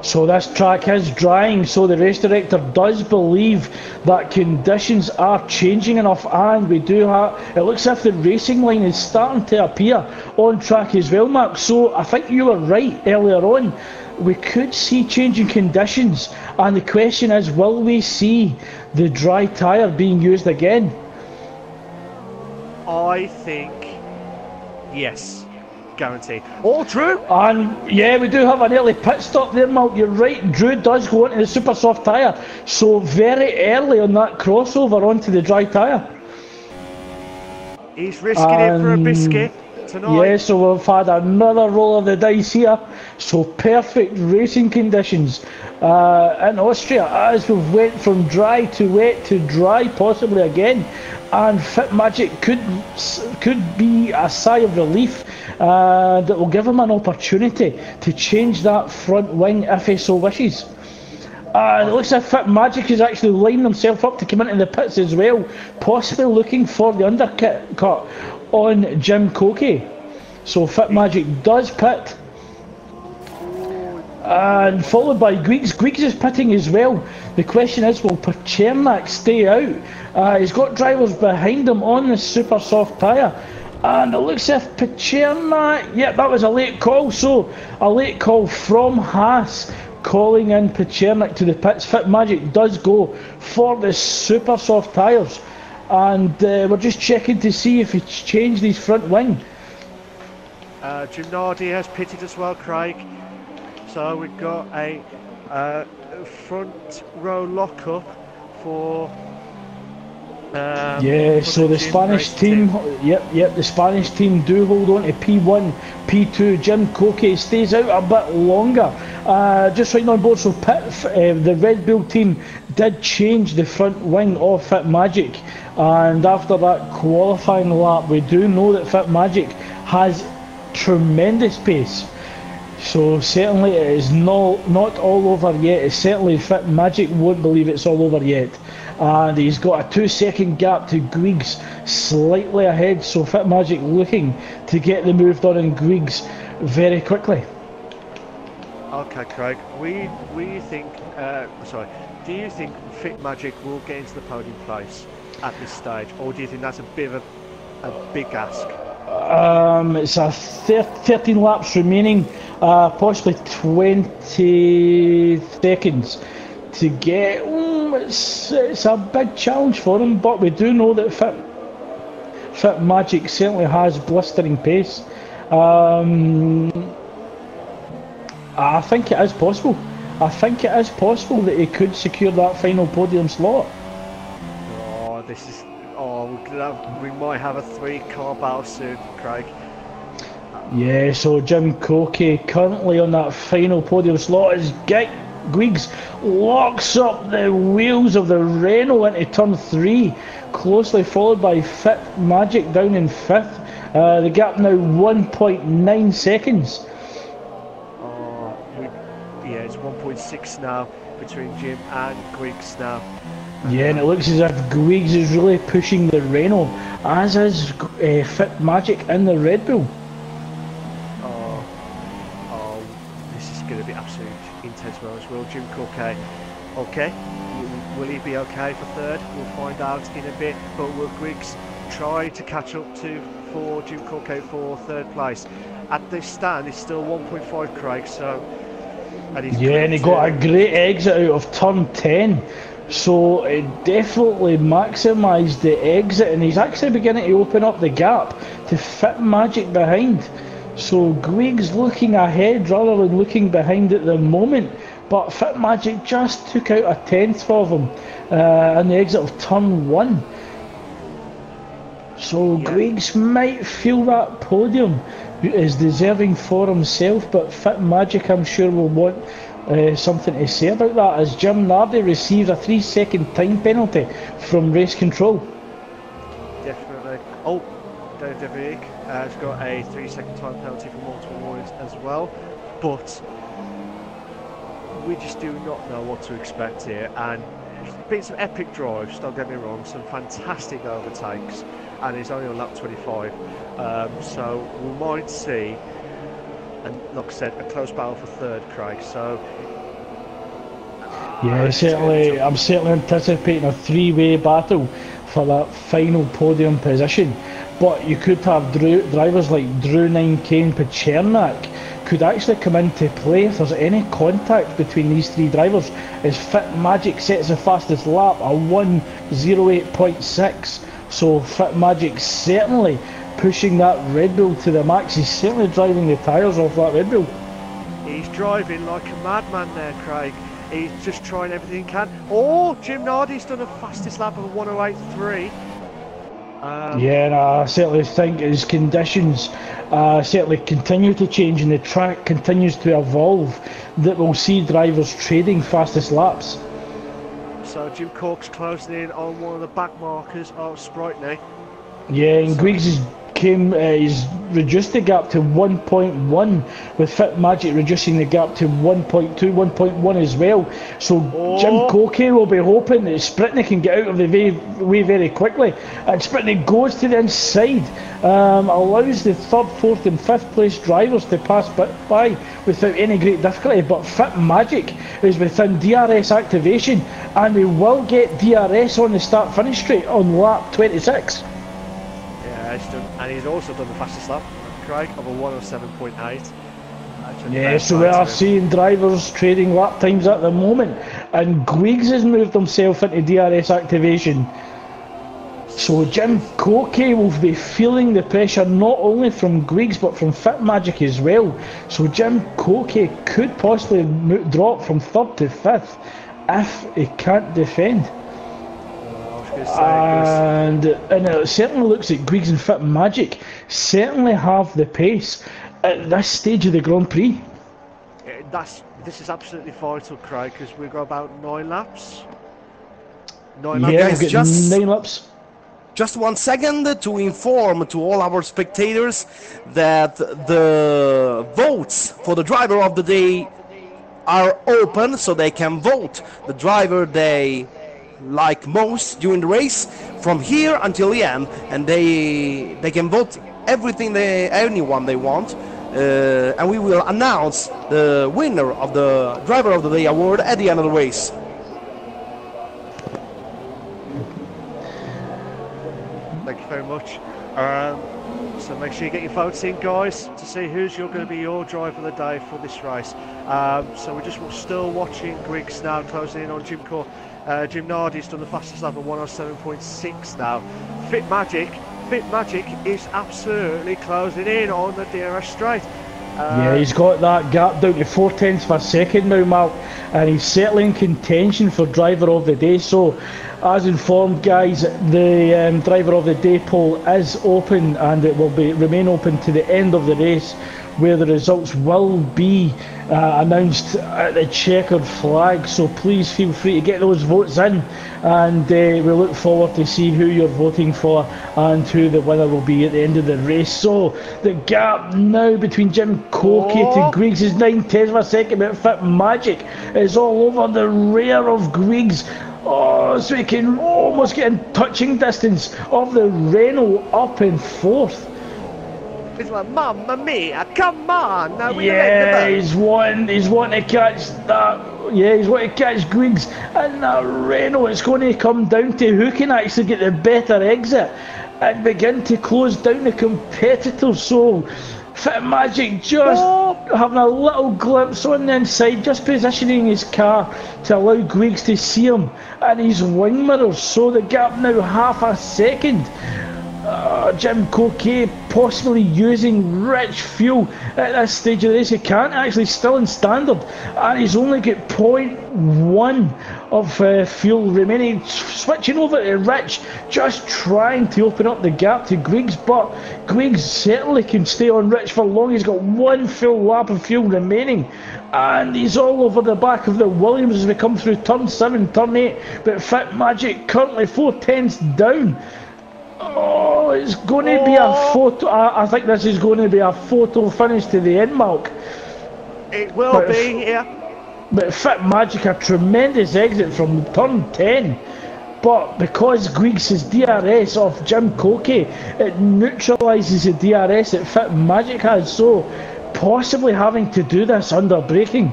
So this track is drying, so the race director does believe that conditions are changing enough, and we do have, it looks as if the racing line is starting to appear on track as well, Mark. So I think you were right earlier on, we could see changing conditions, and the question is, will we see the dry tyre being used again?
I think yes. Guaranteed. Oh, Drew!
And yeah, we do have an early pit stop there, Mark. You're right, Drew does go onto the super soft tyre. So very early on that crossover onto the dry tyre.
He's risking it for a biscuit tonight.
Yeah, so we've had another roll of the dice here. So perfect racing conditions in Austria as we've went from dry to wet to dry possibly again. And Fit Magic could be a sigh of relief that will give him an opportunity to change that front wing if he so wishes. It looks like Fit Magic is actually lining himself up to come into the pits as well, possibly looking for the undercut on Jim Cokie. So Fit Magic does pit. And followed by Griggs. Griggs is pitting as well. The question is, will Pachernak stay out? He's got drivers behind him on the super soft tyre. And it looks as if Pachernak, yep, that was a late call. So a late call from Haas calling in Pachernak to the pits. Fit Magic does go for the super soft tyres. And we're just checking to see if it's changed his front wing.
Jim Nardi has pitted as well, Craig. So we've got a front row lockup for
so the Spanish team, the Spanish team do hold on to P1, P2. Jim Cokie stays out a bit longer. Just right on board, so the Red Bull team did change the front wing of Fit Magic, and after that qualifying lap, we do know that Fit Magic has tremendous pace. So certainly it is not all over yet. It's certainly Fit Magic won't believe it's all over yet. And he's got a 2-second gap to Griggs, slightly ahead. So Fit Magic looking to get the move done in Griggs very quickly.
Okay, Craig. We think. do you think Fit Magic will get into the podium place at this stage, or do you think that's a bit of a big ask?
It's a 13 laps remaining, possibly 20 seconds to get. It's a big challenge for him, but we do know that Fit Magic certainly has blistering pace. I think it is possible. I think it is possible that he could secure that final podium slot.
Oh, this is. Oh, we might have a 3-car battle soon, Craig.
Yeah, so Jim Cokie currently on that final podium slot as Guigs locks up the wheels of the Renault into turn 3, closely followed by Fit Magic down in 5th. The gap now 1.9 seconds.
Yeah, it's 1.6 now between Jim and Guigs now.
Yeah, and it looks as if Guigs is really pushing the Renault, as is Fit Magic in the Red Bull.
Oh, this is going to be absolutely intense moments. Will Jim Cokie, okay? Will he be okay for third? We'll find out in a bit. But will Guigs try to catch up for Jim Cokie for third place? At this stand, it's still 1.5, Craig. So, and he
got a great exit out of turn 10. So it definitely maximised the exit, and he's actually beginning to open up the gap to Fit Magic behind. So Guigs looking ahead rather than looking behind at the moment, but Fit Magic just took out a 10th of him on the exit of turn 1. So Guigs might feel that podium is deserving for himself, but Fit Magic I'm sure will want something to say about that, as Jim Nardi receives a 3-second time penalty from race control.
Definitely. Oh, Dave De Vries has got a 3-second time penalty for multiple warnings as well, but we just do not know what to expect here. And it's been some epic drives, don't get me wrong, some fantastic overtakes, and he's only on lap 25, so we might see, and like I said, a close battle for third, Craig. So
yeah, certainly, I'm certainly anticipating a 3-way battle for that final podium position. But you could have drivers like Drew 9K and Pachernak could actually come into play if there's any contact between these 3 drivers, as Fit Magic sets the fastest lap, a 1:08.6. So Fit Magic certainly pushing that Red Bull to the max. He's certainly driving the tyres off that Red Bull.
He's driving like a madman there, Craig. He's just trying everything he can. Oh, Jim Nardi's done the fastest lap of a 1:08.3.
Yeah, and I certainly think as conditions certainly continue to change and the track continues to evolve, that we'll see drivers trading fastest laps.
So Jim Cork's closing in on one of the back markers of Sprightney.
Yeah, and Guigs he's reduced the gap to 1.1, with Fit Magic reducing the gap to 1.2, 1.1 as well. So Jim Cokie will be hoping that Sprightney can get out of the way very quickly, and Sprightney goes to the inside, allows the 3rd, 4th and 5th place drivers to pass by without any great difficulty, but Fit Magic is within DRS activation, and we will get DRS on the start-finish straight on lap 26.
And he's also done the fastest lap, Craig, of a 1:07.8.
Yeah, so we are seeing drivers trading lap times at the moment, and Guigs has moved himself into DRS activation. So Jim Cokie will be feeling the pressure not only from Guigs but from Fit Magic as well. So Jim Cokie could possibly drop from 3rd to 5th if he can't defend. And it certainly looks like Guigs and Fit Magic certainly have the pace at this stage of the Grand Prix.
This is absolutely vital, Craig, because we've got about 9 laps.
Guys, just
9 laps.
Just 1 second to inform to all our spectators that the votes for the driver of the day are open, so they can vote the driver they like most during the race from here until the end, and they can vote anyone they want, and we will announce the winner of the driver of the day award at the end of the race.
much. So make sure you get your votes in, guys, to see who's going to be your driver of the day for this race. So we're still watching Griggs now, closing in on Jim Nardi's done the fastest lap of 107.6 now. Fit Magic is absolutely closing in on the DRS straight.
Yeah, he's got that gap down to 0.4 of a second now, Mark, and he's certainly in contention for driver of the day. So, as informed, guys, the driver of the day poll is open, and it will remain open to the end of the race, where the results will be announced at the checkered flag. So please feel free to get those votes in, and we look forward to see who you're voting for and who the winner will be at the end of the race. So the gap now between Jim Corky to Griggs is 9/10 of a second, but Fit Magic is all over the rear of Griggs. Oh, so he can almost get in touching distance of the Renault up in fourth.
It's like, Mamma Mia, come on! Now
he's wanting to catch that. Yeah, he's wanting to catch Griggs and that Renault. It's going to come down to who can actually get the better exit and begin to close down the competitors. So, Fit Magic just having a little glimpse on the inside, just positioning his car to allow Griggs to see him and his wing mirrors. So the gap now half a second. Jim Coquet possibly using rich fuel at this stage of the race. He can't actually, still in standard, and he's only got 0.1 of fuel remaining. Switching over to rich, just trying to open up the gap to Griggs, but Griggs certainly can stay on rich for long. He's got one full lap of fuel remaining, and he's all over the back of the Williams as we come through turn 7, turn 8, but Fit Magic currently 0.4 down. Oh, it's going to be a photo. I think this is going to be a photo finish to the end, Mark.
It will be, yeah.
But Fit Magic, a tremendous exit from turn 10. But because Griggs' DRS off Jim Coquet, it neutralises the DRS that Fit Magic has. So, possibly having to do this under braking.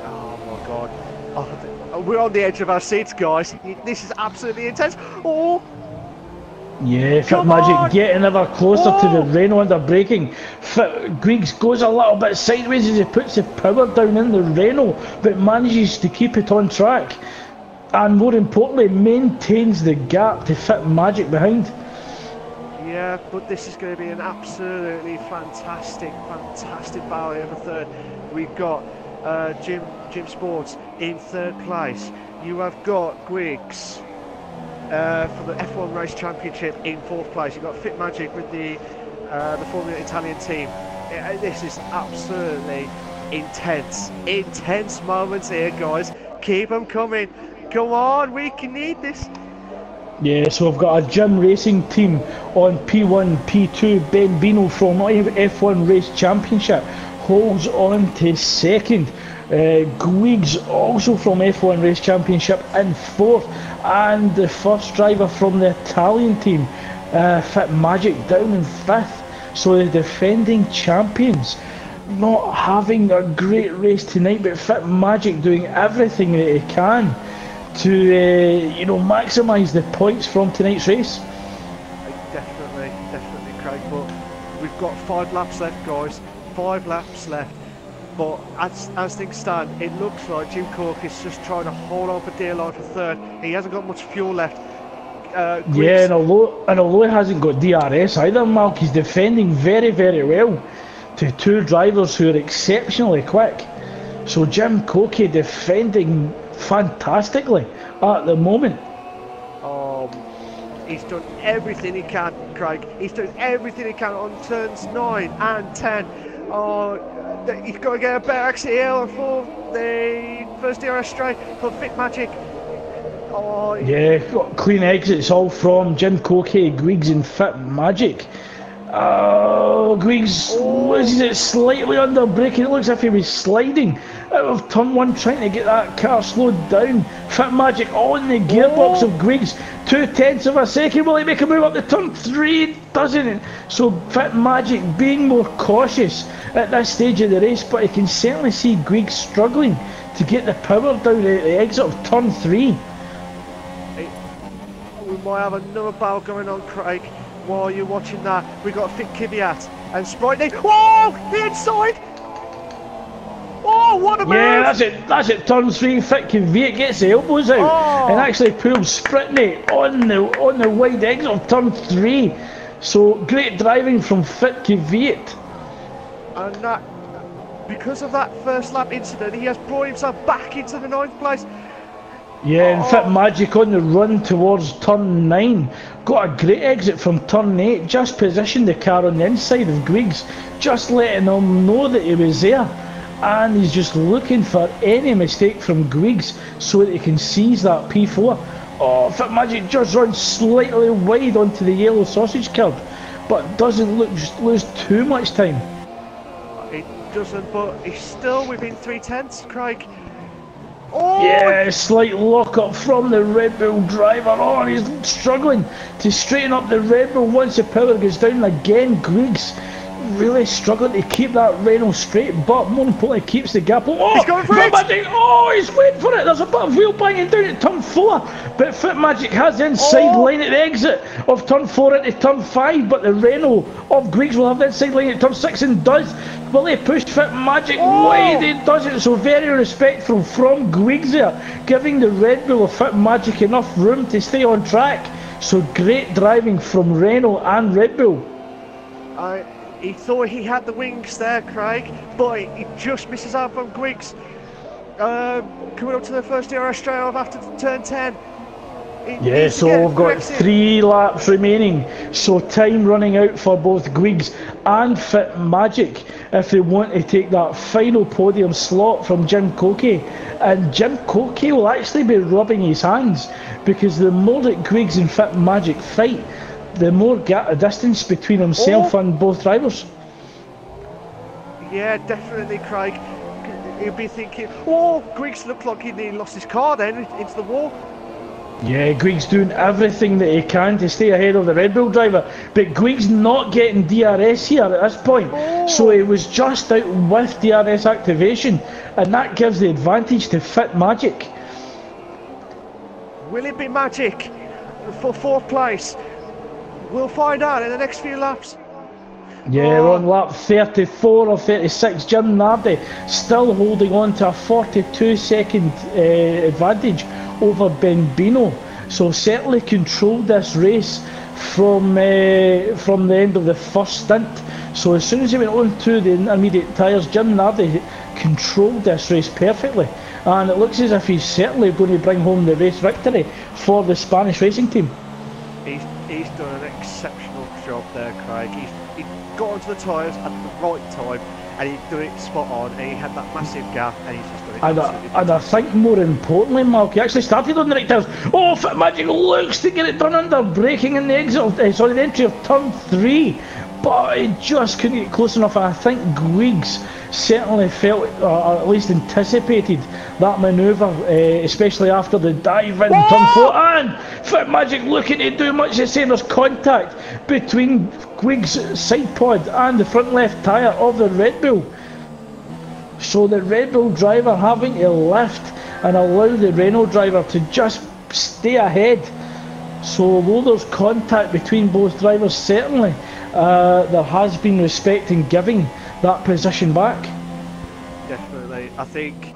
Oh my God. Oh, we're on the edge of our seats, guys. This is absolutely intense. Oh!
Yeah, Fit Magic getting ever closer to the Renault under braking. Griggs goes a little bit sideways as he puts the power down in the Renault, but manages to keep it on track. And more importantly, maintains the gap to Fit Magic behind.
Yeah, but this is going to be an absolutely fantastic battle over third. We've got Jim Sports in third place. You have got Griggs for the F1 Race Championship in fourth place. You've got Fit Magic with the Formula Italian team. This is absolutely intense moments here, guys. Keep them coming. Come on, we can need this.
Yeah, so I've got a Jim Racing team on P1, P2. Ben Bino from F1 Race Championship holds on to second. Griggs also from F1 Race Championship in fourth, and the first driver from the Italian team, Fit Magic, down in fifth. So the defending champions not having a great race tonight, but Fit Magic doing everything that he can to maximise the points from tonight's race.
Definitely, Craig. But we've got 5 laps left, guys. 5 laps left. But as things stand, it looks like Jim Cork is just trying to hold on for dear life for third. He hasn't got much fuel left.
Yeah, and although he hasn't got DRS either, Mark, he's defending very, very well to 2 drivers who are exceptionally quick. So Jim Coquet defending fantastically at the moment.
He's done everything he can, Craig. He's done everything he can on turns 9 and 10. He's got to get a better exit here for the first DRS straight for Fit Magic.
Yeah, got clean exits all from Jim Coquet, Griggs and Fit Magic. Griggs loses it slightly under braking. It looks as if he was sliding out of turn 1, trying to get that car slowed down. Fit Magic on the gearbox of Griggs, 0.2 of a second. Will he make a move up to turn 3? Doesn't it? So Fit Magic being more cautious at this stage of the race, but you can certainly see Griggs struggling to get the power down at the exit of turn 3.
might have another battle going on, Craig. While you're watching that, we got Fit Kvyat and Sprite. Oh, the inside! Oh, what a move!
Yeah, that's it. That's it. Turn 3. Fit Kvyat gets the elbows out and actually pulls Spritney on the wide exit of turn 3. So great driving from Fit Kvyat.
And that, because of that first lap incident, he has brought himself back into the 9th place.
Yeah, and Fit Magic on the run towards turn 9. Got a great exit from turn 8. Just positioned the car on the inside of Griggs, just letting him know that he was there. And he's just looking for any mistake from Griggs so that he can seize that P4. Oh, Fit Magic just runs slightly wide onto the yellow sausage curb, but doesn't lose too much time.
It doesn't, but he's still within 3/10, Craig. Oh!
Yeah, slight lock up from the Red Bull driver. Oh, and he's struggling to straighten up the Red Bull once the power goes down again. Griggs really struggling to keep that Renault straight, but more importantly keeps the gap. Oh,
he's going for it!
Oh, he's waiting for it. There's a bit of wheel banging down at turn 4, but Fit Magic has the inside line at the exit of turn 4 into turn 5, but the Renault of Griggs will have the inside line at turn 6 and does. Will he push Fit Magic wide? He does it, so very respectful from Griggs there, giving the Red Bull of Fit Magic enough room to stay on track. So great driving from Renault and Red Bull.
He thought he had the wings there, Craig, but he just misses out from Griggs. Coming up to the first DRS straight off after turn 10.
Yeah, so we've got 3 laps remaining, so time running out for both Griggs and Fit Magic if they want to take that final podium slot from Jim Cokie. And Jim Cokie will actually be rubbing his hands, because the more that Griggs and Fit Magic fight, the more distance between himself and both drivers.
Yeah, definitely, Craig. He'll be thinking, oh, Griggs looked like he nearly lost his car then into the wall.
Yeah, Griggs doing everything that he can to stay ahead of the Red Bull driver, but Griggs not getting DRS here at this point, so he was just out with DRS activation, and that gives the advantage to Fit Magic.
Will it be Magic for 4th place? We'll find out in the next few laps.
Yeah, we're on lap 34 or 36. Jim Nardi still holding on to a 42-second advantage over Benbino. So certainly controlled this race from the end of the first stint. So as soon as he went on to the intermediate tyres, Jim Nardi controlled this race perfectly. And it looks as if he's certainly going to bring home the race victory for the Spanish racing team.
He's done an exceptional job there, Craig. He got onto the tyres at the right time, and he did it spot on, and he had that massive gap, and he's just done it absolutely
and I think more importantly, Mark, he actually started on the right tyres. Oh, Fit Magic looks to get it done under braking in the exit of, the entry of turn 3, but he just couldn't get close enough. And I think Griggs certainly felt, or at least anticipated, that manoeuvre, especially after the dive in turn 4. And Fit Magic looking to do much the same. There's contact between Griggs' side pod and the front left tyre of the Red Bull. So the Red Bull driver having to lift and allow the Renault driver to just stay ahead. So although there's contact between both drivers, certainly there has been respect in giving that position back.
Definitely. I think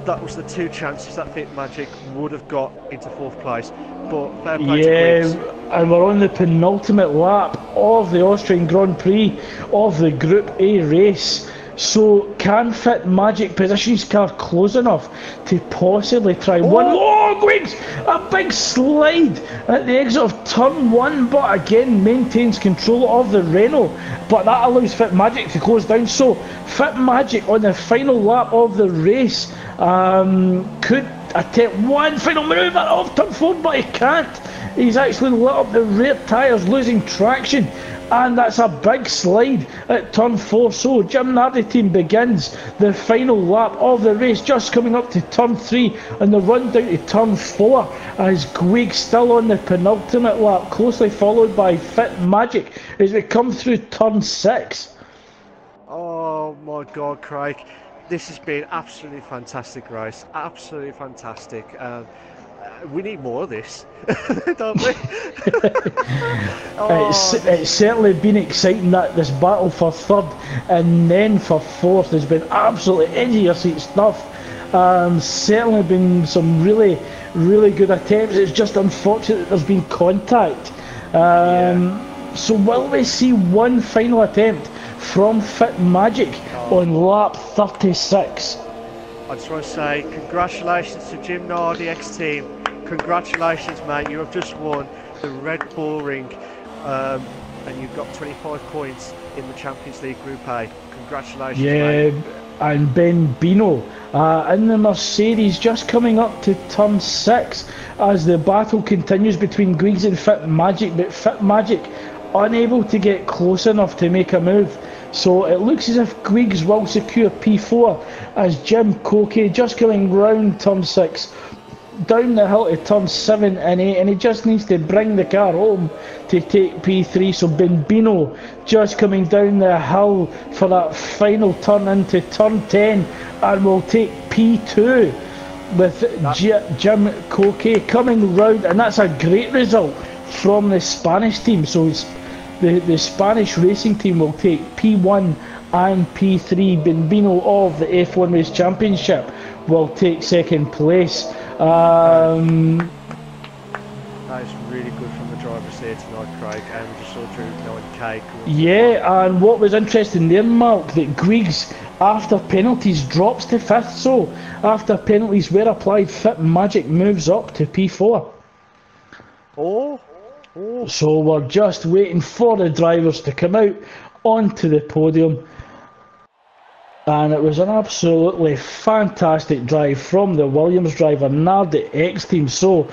that was the 2 chances that Fit Magic would have got into 4th place. But fair play to Griggs.
And we're on the penultimate lap of the Austrian Grand Prix of the Group A race. So can Fit Magic position his car close enough to possibly try one? Oh, Griggs! A big slide at the exit of turn 1, but again maintains control of the Renault. But that allows Fit Magic to close down. So Fit Magic on the final lap of the race could attempt one final manoeuvre of turn 4, but he can't. He's actually lit up the rear tyres, losing traction. And that's a big slide at turn 4. So Jim Nardi team begins the final lap of the race, just coming up to turn 3 and the run down to turn 4 as Griggs still on the penultimate lap, closely followed by Fit Magic as we come through turn 6.
Oh my God, Craig, this has been absolutely fantastic race, absolutely fantastic. we need more of this, don't we?
It's certainly been exciting that this battle for third and then for fourth has been absolutely edge of your seat stuff. Certainly been some really, really good attempts. It's just unfortunate that there's been contact. So will we see one final attempt from Fit Magic on lap 36?
I just want to say congratulations to Jim Nardi X team. Congratulations, mate. You have just won the Red Bull Ring, and you've got 25 points in the Champions League Group A. Congratulations, mate.
And Ben Bino in the Mercedes just coming up to turn 6 as the battle continues between Griggs and Fit Magic, but Fit Magic unable to get close enough to make a move. So it looks as if Griggs will secure P4 as Jim Cokie just going round turn 6, down the hill to turn 7 and 8, and he just needs to bring the car home to take P3. So Bimbino just coming down the hill for that final turn into turn 10 and will take P2 with Jim Cokie coming round, and that's a great result from the Spanish team. So the Spanish racing team will take P1 and P3. Bimbino of the F1 Race Championship will take second place.
That is really good from the drivers there tonight, Craig, and we just saw Drew 9K.
Yeah, and what was interesting there, Mark, that Griggs after penalties drops to 5th, so after penalties were applied, Fit Magic moves up to P4. So we're just waiting for the drivers to come out onto the podium. And it was an absolutely fantastic drive from the Williams driver, Nardi X team. So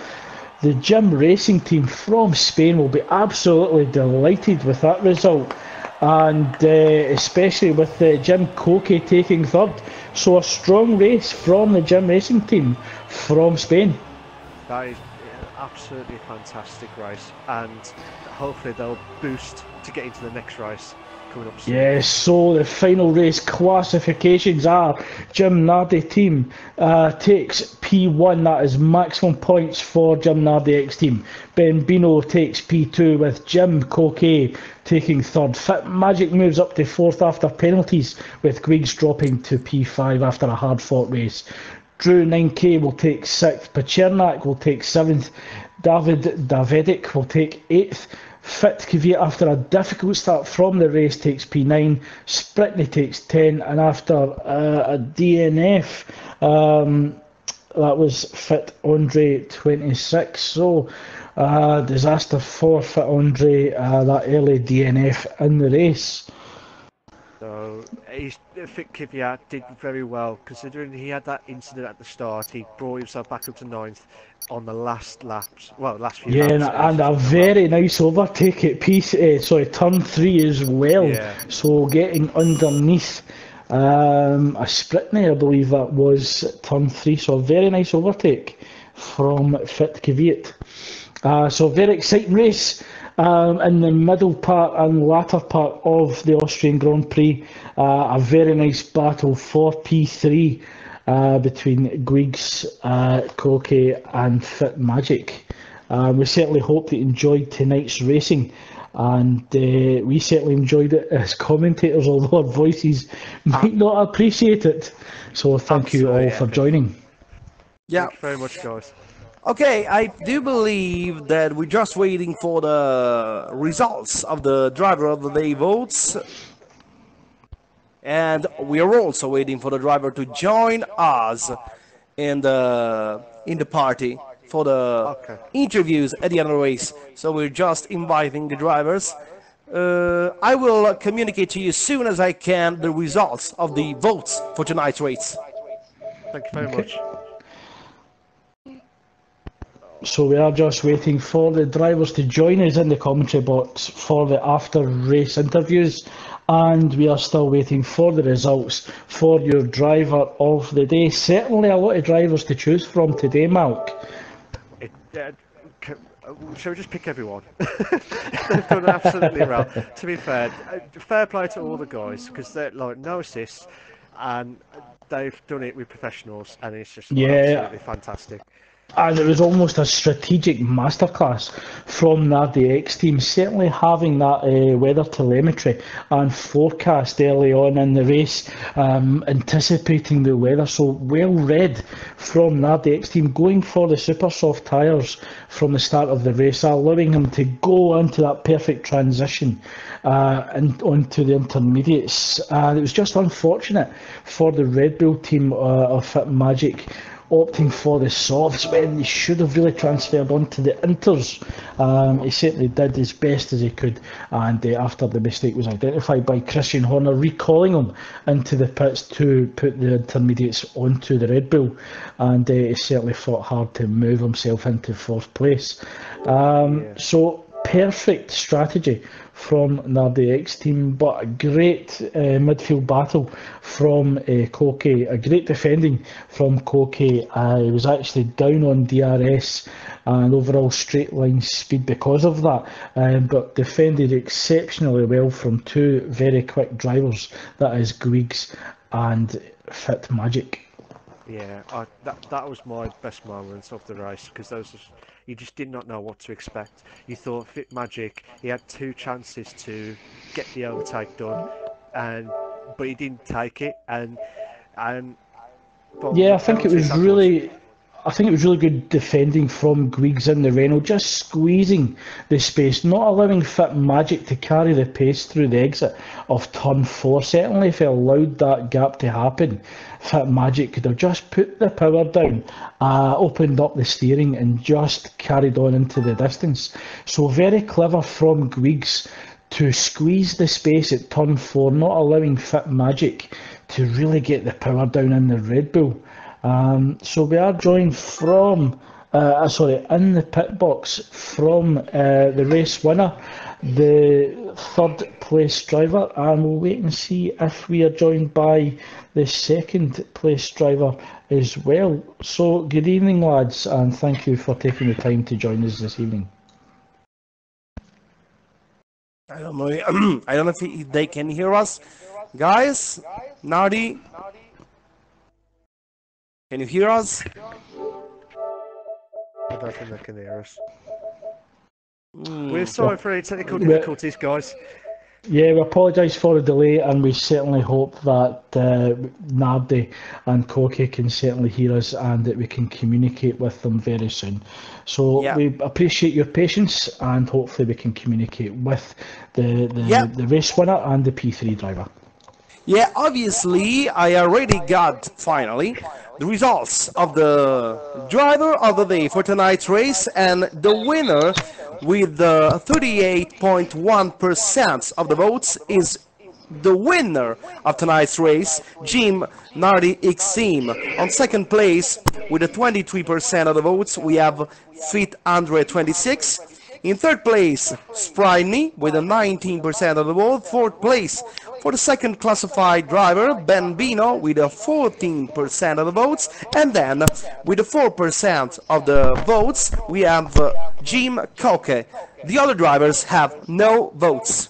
the Jim Racing team from Spain will be absolutely delighted with that result, and especially with Jim Cokie taking third. So a strong race from the Jim Racing team from Spain.
That is absolutely fantastic race, and hopefully they'll boost to get into the next race coming up soon.
Yes, so the final race classifications are Jim Nardi team takes P1, that is maximum points for Jim Nardi X team. Ben Bino takes P2 with Jim Cokie taking third. Fit Magic moves up to 4th after penalties, with Griggs dropping to P5 after a hard fought race. Drew 9K will take 6th, Pachernak will take 7th, David Davidic will take 8th, Fit Kvyat after a difficult start from the race takes P9, Spritney takes 10, and after a DNF, that was Fit Andre 26, so disaster for Fit Andre, that early DNF in the race.
So Fit Kvyat did very well, considering he had that incident at the start. He brought himself back up to 9th on the last laps, well, last few laps.
Yeah, and a very nice overtake at turn 3 as well.
Yeah.
So getting underneath a Spritney, I believe that was turn 3. So a very nice overtake from Fit Kvyat. So very exciting race in the middle part and latter part of the Austrian Grand Prix. A very nice battle for P3 between Griggs, Cokie and Fit Magic. We certainly hope that you enjoyed tonight's racing, and we certainly enjoyed it as commentators, although our voices might not appreciate it. So thank you all for joining.
Yeah.
Thank you very much, guys.
Okay, I do believe that we're just waiting for the results of the driver of the day votes. And we are also waiting for the driver to join us in the party for the interviews at the end of the race. So we're just inviting the drivers. I will communicate to you as soon as I can the results of the votes for tonight's race.
Thank you very much.
So we are just waiting for the drivers to join us in the commentary box for the after race interviews, and we are still waiting for the results for your driver of the day. Certainly a lot of drivers to choose from today, Malk.
Shall we just pick everyone? They've done absolutely well. To be fair, fair play to all the guys, because they're like no assists, and they've done it with professionals, and it's just absolutely fantastic.
And it was almost a strategic masterclass from the RDX team, certainly having that weather telemetry and forecast early on in the race, anticipating the weather. So well read from the RDX team, going for the super soft tyres from the start of the race, allowing him to go into that perfect transition and onto the intermediates. And it was just unfortunate for the Red Bull team of Fit Magic opting for the softs when he should have really transferred onto the inters. He certainly did as best as he could, and after the mistake was identified by Christian Horner, recalling him into the pits to put the intermediates onto the Red Bull, and he certainly fought hard to move himself into fourth place. So perfect strategy from the RDX team, but a great midfield battle from Koke, a great defending from Koke. He was actually down on DRS and overall straight line speed because of that, but defended exceptionally well from two very quick drivers, that is Guigs and Fit Magic.
Yeah, that was my best moments of the race, because those you just did not know what to expect. You thought Fit Magic, he had two chances to get the overtake done, but he didn't take it, and
Yeah,
the penalties
I think it was really good defending from Guigs in the Renault, just squeezing the space, not allowing Fit Magic to carry the pace through the exit of turn 4. Certainly if he allowed that gap to happen, Fit Magic could have just put the power down, opened up the steering and just carried on into the distance. So very clever from Guigs to squeeze the space at turn 4, not allowing Fit Magic to really get the power down in the Red Bull. So we are joined from, in the pit box from the race winner, the third place driver, and we'll wait and see if we are joined by the second place driver as well. So good evening, lads, and thank you for taking the time to join us this evening.
I don't know. I don't know if they can hear us, guys. Nardi, can you hear us?
I don't think they can hear us. We're sorry for any technical difficulties, guys.
Yeah, we apologise for the delay, and we certainly hope that Nardi and Koke can certainly hear us and that we can communicate with them very soon. So we appreciate your patience, and hopefully we can communicate with the race winner and the P3 driver.
Yeah, obviously, I already got, finally, the results of the driver of the day for tonight's race, and the winner with the 38.1% of the votes is the winner of tonight's race, Jim Nardi Xim. On second place, with the 23% of the votes, we have Fit Andre 26. In third place, Spriney with a 19% of the vote. Fourth place for the second classified driver, Ben Bino with a 14% of the votes. And then with the 4% of the votes, we have Jim Koke. The other drivers have no votes.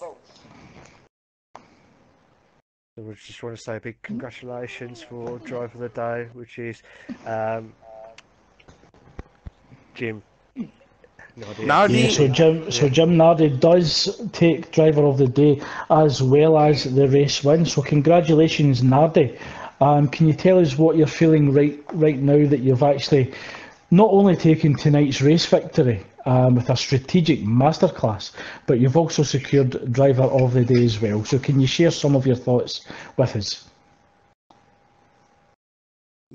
So we just want to say a big congratulations for driver of the day, which is Jim
Nardi.
Yeah, so Jim Nardi does take driver of the day as well as the race win. So congratulations, Nardi. Can you tell us what you're feeling right now that you've actually not only taken tonight's race victory with a strategic masterclass, but you've also secured driver of the day as well. So can you share some of your thoughts with us?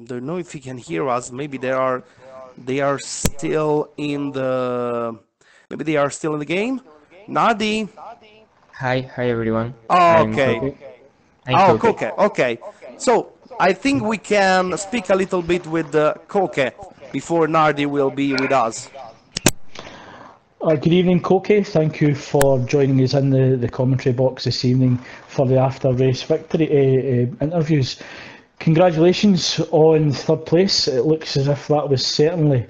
Don't know if you can hear us. Maybe they are still in the game. Nardi.
Hi everyone.
Okay. Okay. So I think we can speak a little bit with Koke before Nardi will be with us.
Good evening, Koke. Thank you for joining us in the commentary box this evening for the after race victory interviews. Congratulations on third place. It looks as if that was certainly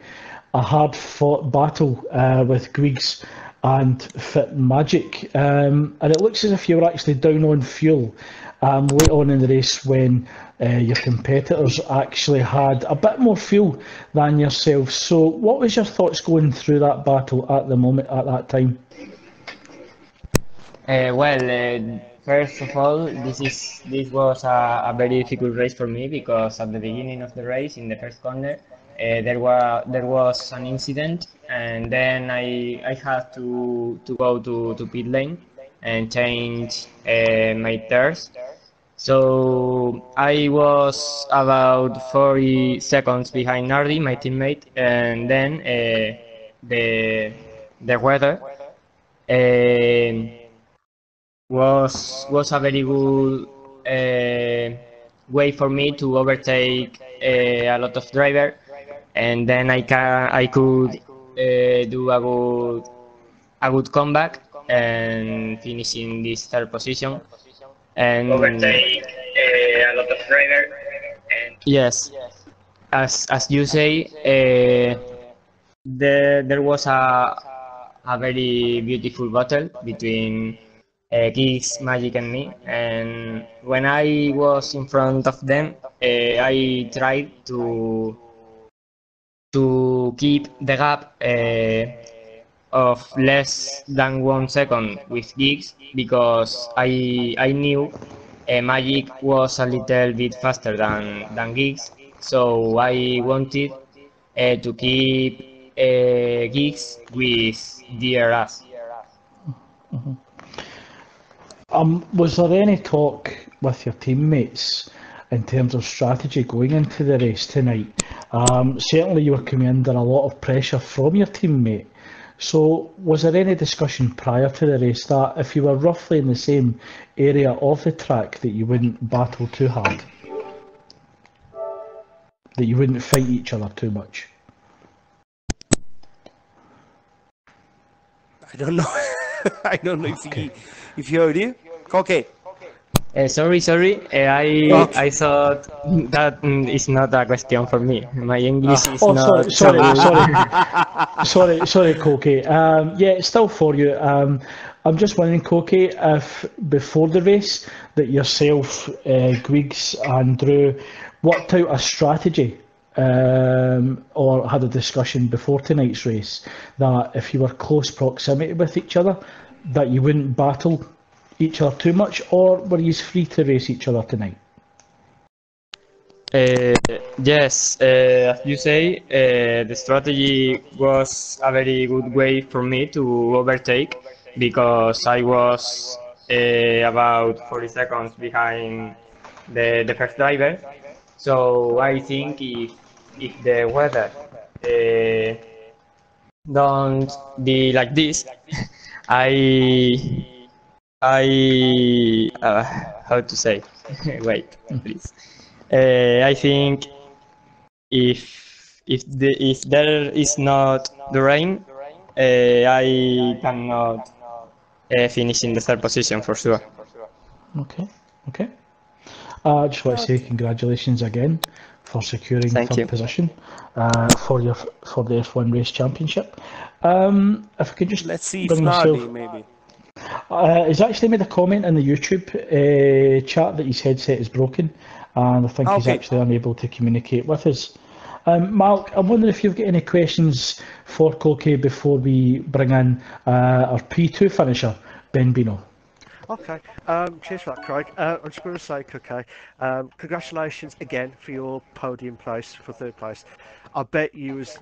a hard-fought battle with Griggs and Fit Magic. And it looks as if you were actually down on fuel late on in the race when your competitors actually had a bit more fuel than yourself. So what was your thoughts going through that battle at the moment, at that time?
First of all, this was a very difficult race for me because at the beginning of the race, in the first corner, there was an incident, and then I had to go to pit lane and change my tires. So I was about 40 seconds behind Nardi, my teammate, and then the the weather. Um, was a very good way for me to overtake a lot of driver, and then I could do a good comeback and finish in this third position and overtake a lot of driver. And yes, as you say, there was a very beautiful battle between Geeks, Magic, and me. And when I was in front of them, I tried to keep the gap of less than 1 second with Geeks because I knew Magic was a little bit faster than Geeks, so I wanted to keep Geeks with DRS.
Was there any talk with your teammates in terms of strategy going into the race tonight? Certainly you were coming under a lot of pressure from your teammate. So was there any discussion prior to the race that if you were roughly in the same area of the track that you wouldn't battle too hard? That you wouldn't fight each other too much?
I don't know. I don't know
Okay.
if he heard you. Okay.
Sorry. I thought that is not a question for me. My English is
Oh,
not so
sorry,
good.
sorry, Koki. Yeah, it's still for you. I'm just wondering, Koki, if before the race that yourself, Griggs and Drew worked out a strategy or had a discussion before tonight's race that if you were close proximity with each other, that you wouldn't battle each other too much, or were you free to race each other tonight?
Yes, as you say, the strategy was a very good way for me to overtake because I was about 40 seconds behind the first driver. So I think if the weather don't be like this, I how to say? Wait, please. I think if there is not the rain, I cannot finish in the third position for sure.
Okay, okay. I just want to say congratulations again for securing
Thank
third
you.
position for the F1 Race Championship. If I could just
Let's see if
bring
Nardi
myself,
maybe.
he's actually made a comment in the YouTube chat that his headset is broken, and I think he's
Okay.
actually unable to communicate with us. Mark, I'm wondering if you've got any questions for Koki before we bring in our P2 finisher, Ben Bino.
Okay, cheers for that, Craig. I'm just going to say, okay, congratulations again for your podium place for third place. I bet you was as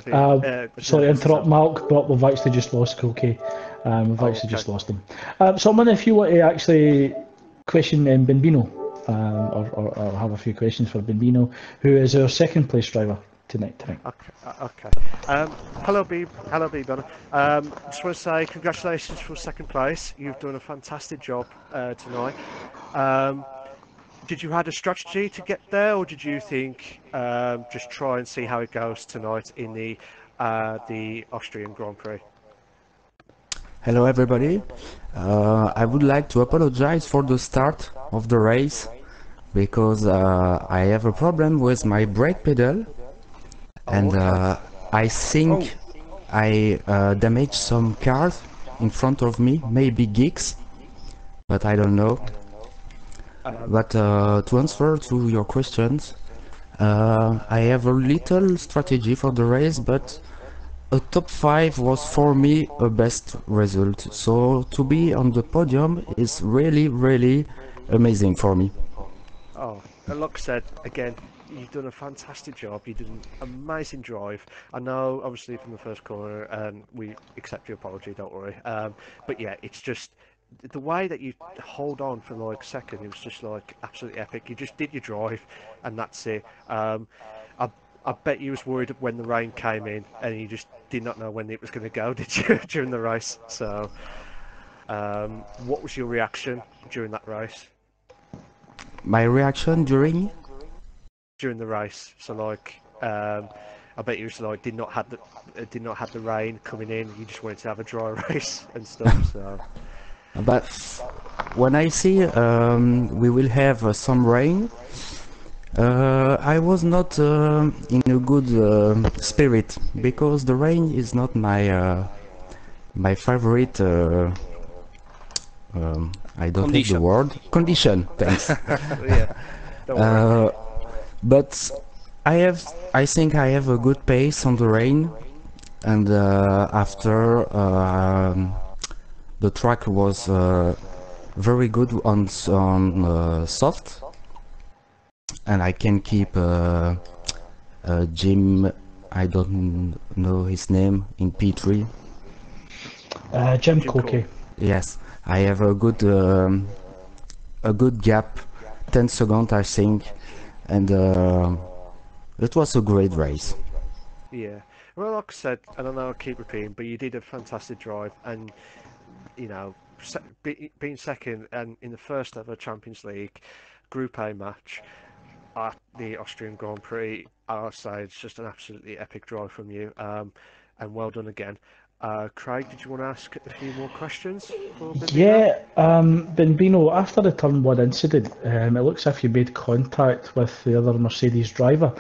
Sorry,
nervous as
interrupt
ever.
Mark, but we've actually just lost Koki. We've
Oh,
actually
okay.
just lost him. So I'm wondering if you want to actually question Benbino, or have a few questions for Benbino, who is our second place driver tonight.
Okay. Hello, B, brother. Just want to say congratulations for second place. You've done a fantastic job tonight. Did you had a strategy to get there, or did you think just try and see how it goes tonight in the Austrian Grand Prix?
Hello everybody. I would like to apologize for the start of the race because I have a problem with my brake pedal and
Okay.
I think I damaged some cars in front of me, maybe geeks, but I don't know. But to answer to your questions, I have a little strategy for the race, but a top 5 was for me a best result. So to be on the podium is really amazing for me.
Oh, and like I said, again, you've done a fantastic job. You did an amazing drive. I know, obviously, from the first corner, and we accept your apology, don't worry. But yeah, it's just the way that you hold on for like second, it was just like absolutely epic. You just did your drive, and that's it. I I bet you was worried when the rain came in, and you just did not know when it was going to go, did you, during the race? So, what was your reaction during that race?
My reaction during?
During the race. So like, I bet you was like did not have the rain coming in. You just wanted to have a dry race and stuff. So
But when I see we will have some rain, I was not in a good spirit because the rain is not my favorite. I don't have the
Condition.
word. Condition. Thanks.
yeah, don't worry.
But I think I have a good pace on the rain, and after the track was very good on soft, and I can keep Jim. I don't know his name in P3.
Jim
Jim
Cokie.
Yes, I have a good gap, 10 seconds I think, and it was a great race.
Yeah. Well, like I said, and I know I keep repeating, but you did a fantastic drive, and you know, being second and in the first ever Champions League Group A match at the Austrian Grand Prix, I'll say it's just an absolutely epic drive from you, and well done again. Craig, did you want to ask a few more questions for Bambino?
Yeah, Benbino, after the turn one incident, it looks as if you made contact with the other Mercedes driver.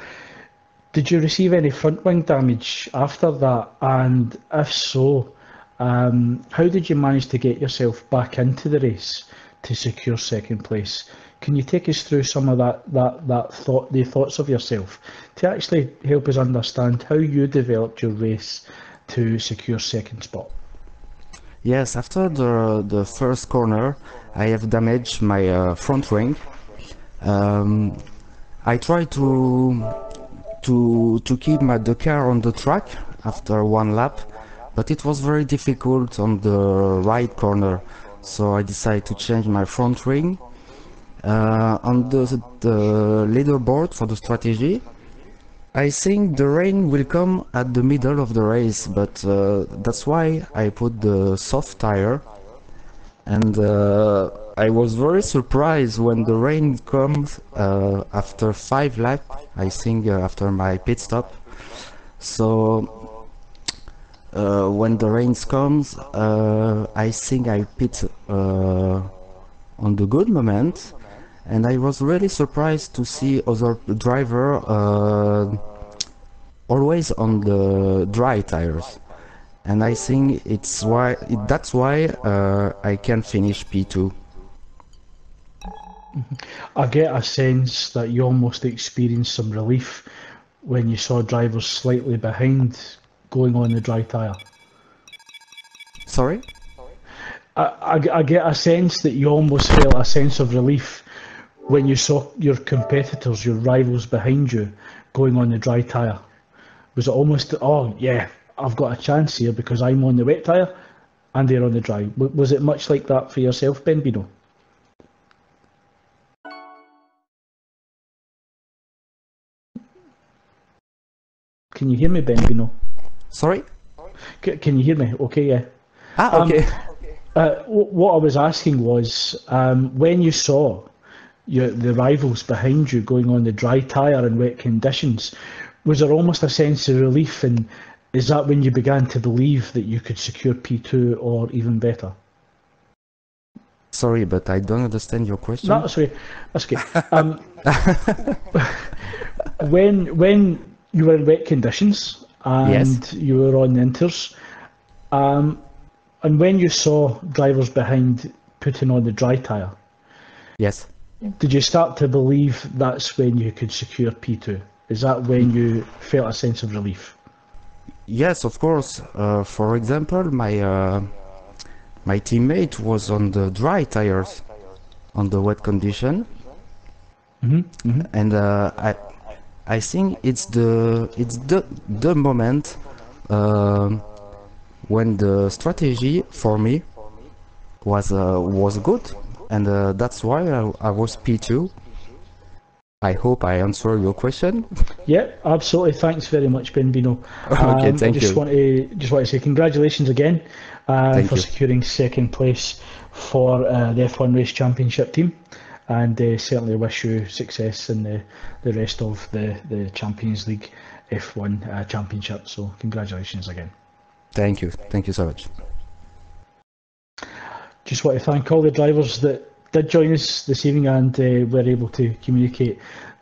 Did you receive any front wing damage after that? And if so, how did you manage to get yourself back into the race to secure second place? Can you take us through some of the thoughts of yourself to actually help us understand how you developed your race to secure second spot?
Yes, after the first corner, I have damaged my front wing. Um, I tried to keep the car on the track after one lap, but it was very difficult on the right corner. So I decided to change my front wing. On the leaderboard for the strategy, I think the rain will come at the middle of the race, but that's why I put the soft tire. And I was very surprised when the rain comes after 5 laps, I think after my pit stop. So when the rain comes, I think I pit on the good moment, and I was really surprised to see other driver always on the dry tires. And I think that's why I can finish P2.
I get a sense that you almost experienced some relief when you saw drivers slightly behind going on the dry tyre.
Sorry?
I get a sense that you almost felt a sense of relief when you saw your competitors, your rivals behind you, going on the dry tyre. Was it almost, oh yeah, I've got a chance here because I'm on the wet tyre and they're on the dry? Was it much like that for yourself, Benbino? Can you hear me, Benbino?
Sorry?
Can you hear me? Okay, yeah.
Okay.
What I was asking was, when you saw the rivals behind you going on the dry tyre in wet conditions, was there almost a sense of relief, and is that when you began to believe that you could secure P2 or even better?
Sorry, but I don't understand your question.
No, that's okay. That's okay. When you were in wet conditions
Yes.
and you were on the inters. And when you saw drivers behind putting on the dry tyre,
Yes.
did you start to believe that's when you could secure P2? Is that when you felt a sense of relief?
Yes, of course. For example, my teammate was on the dry tires on the wet condition, and I think it's the moment when the strategy for me was good, and that's why I was P2. I hope I answer your question.
Yeah, absolutely. Thanks very much, Benvino.
Okay,
I
thank
just
you.
want to say congratulations again
Thank
for
you.
securing second place for the F1 Race Championship team, and certainly wish you success in the rest of the Champions League F1 Championship. So congratulations again.
Thank you. Thank you so much.
Just want to thank all the drivers that did join us this evening and were able to communicate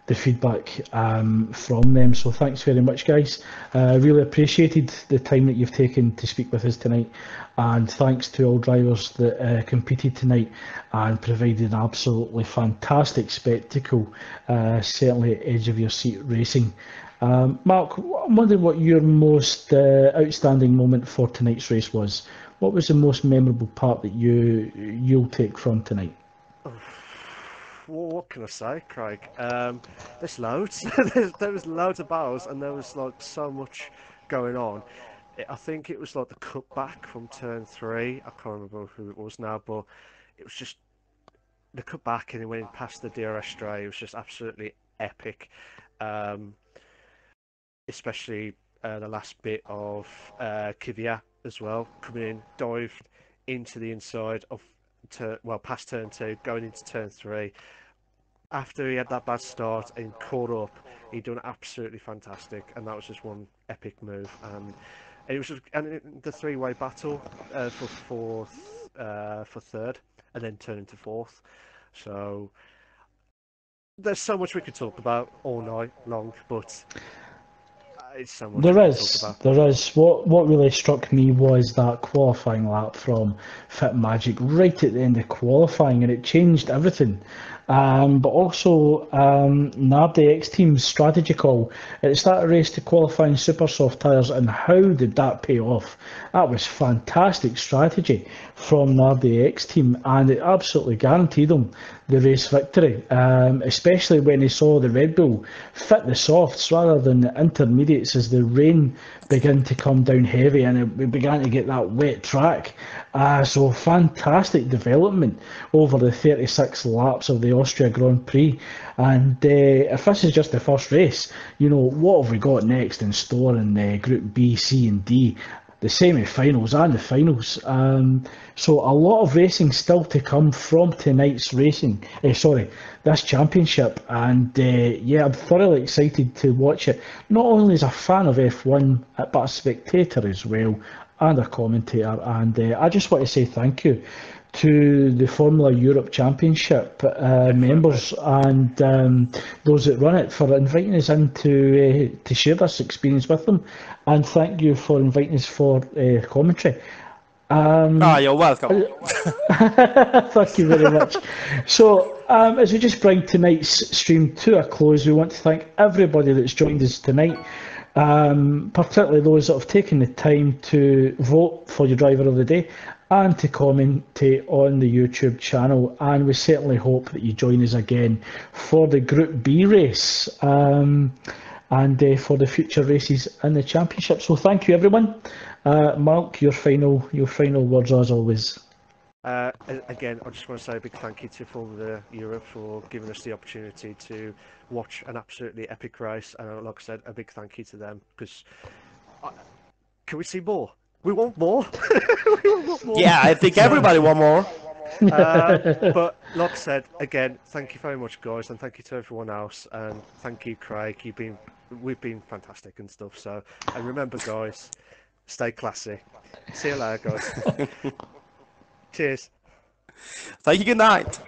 the feedback from them. So thanks very much, guys. Really appreciated the time that you've taken to speak with us tonight, and thanks to all drivers that competed tonight and provided an absolutely fantastic spectacle. Certainly edge of your seat racing. Mark, I'm wondering what your most outstanding moment for tonight's race was. What was the most memorable part that you'll take from tonight?
Well, what can I say, Craig? There's loads. There was loads of battles, and there was like so much going on. I think it was like the cutback from turn three. I can't remember who it was now, but it was just the cutback, and it went past the DRS stray. It was just absolutely epic. Um, Especially the last bit of Kvyat as well, coming in, dived into the inside of past turn two, going into turn three. After he had that bad start and caught up, he'd done absolutely fantastic, and that was just one epic move. And it was just the three-way battle for fourth, for third, and then turn into fourth. So there's so much we could talk about all night long, but it's so much we
There
can talk
is,
about.
there is. What really struck me was that qualifying lap from Fit Magic right at the end of qualifying, and it changed everything. But also Nardi X Team's strategy call at the start of the race to qualifying super soft tyres, and how did that pay off? That was fantastic strategy from Nardi X Team, and it absolutely guaranteed them the race victory, especially when he saw the Red Bull fit the softs rather than the intermediates as the rain began to come down heavy and we began to get that wet track. So fantastic development over the 36 laps of the Austria Grand Prix. And if this is just the first race, what have we got next in store in Group B, C and D? The semi-finals and the finals. So a lot of racing still to come from tonight's racing. This championship, and I'm thoroughly excited to watch it. Not only as a fan of F1, but a spectator as well, and a commentator. And I just want to say thank you to the Formula Europe Championship members and those that run it for inviting us in to share this experience with them, and thank you for inviting us for commentary.
You're welcome.
Thank you very much. So, as we just bring tonight's stream to a close, we want to thank everybody that's joined us tonight, particularly those that have taken the time to vote for your driver of the day and to commentate on the YouTube channel. And we certainly hope that you join us again for the Group B race and for the future races in the championship. So, thank you, everyone. Mark, your final words as always.
Again, I just want to say a big thank you to Formula Europe for giving us the opportunity to watch an absolutely epic race, and like I said, a big thank you to them, because can we see more? We want more. We want more.
Yeah, I think everybody want more.
But like I said, again, thank you very much, guys, and thank you to everyone else, and thank you, Craig. We've been fantastic and stuff. So, and remember, guys, stay classy. See you later, guys. Cheers.
Thank you. Good night.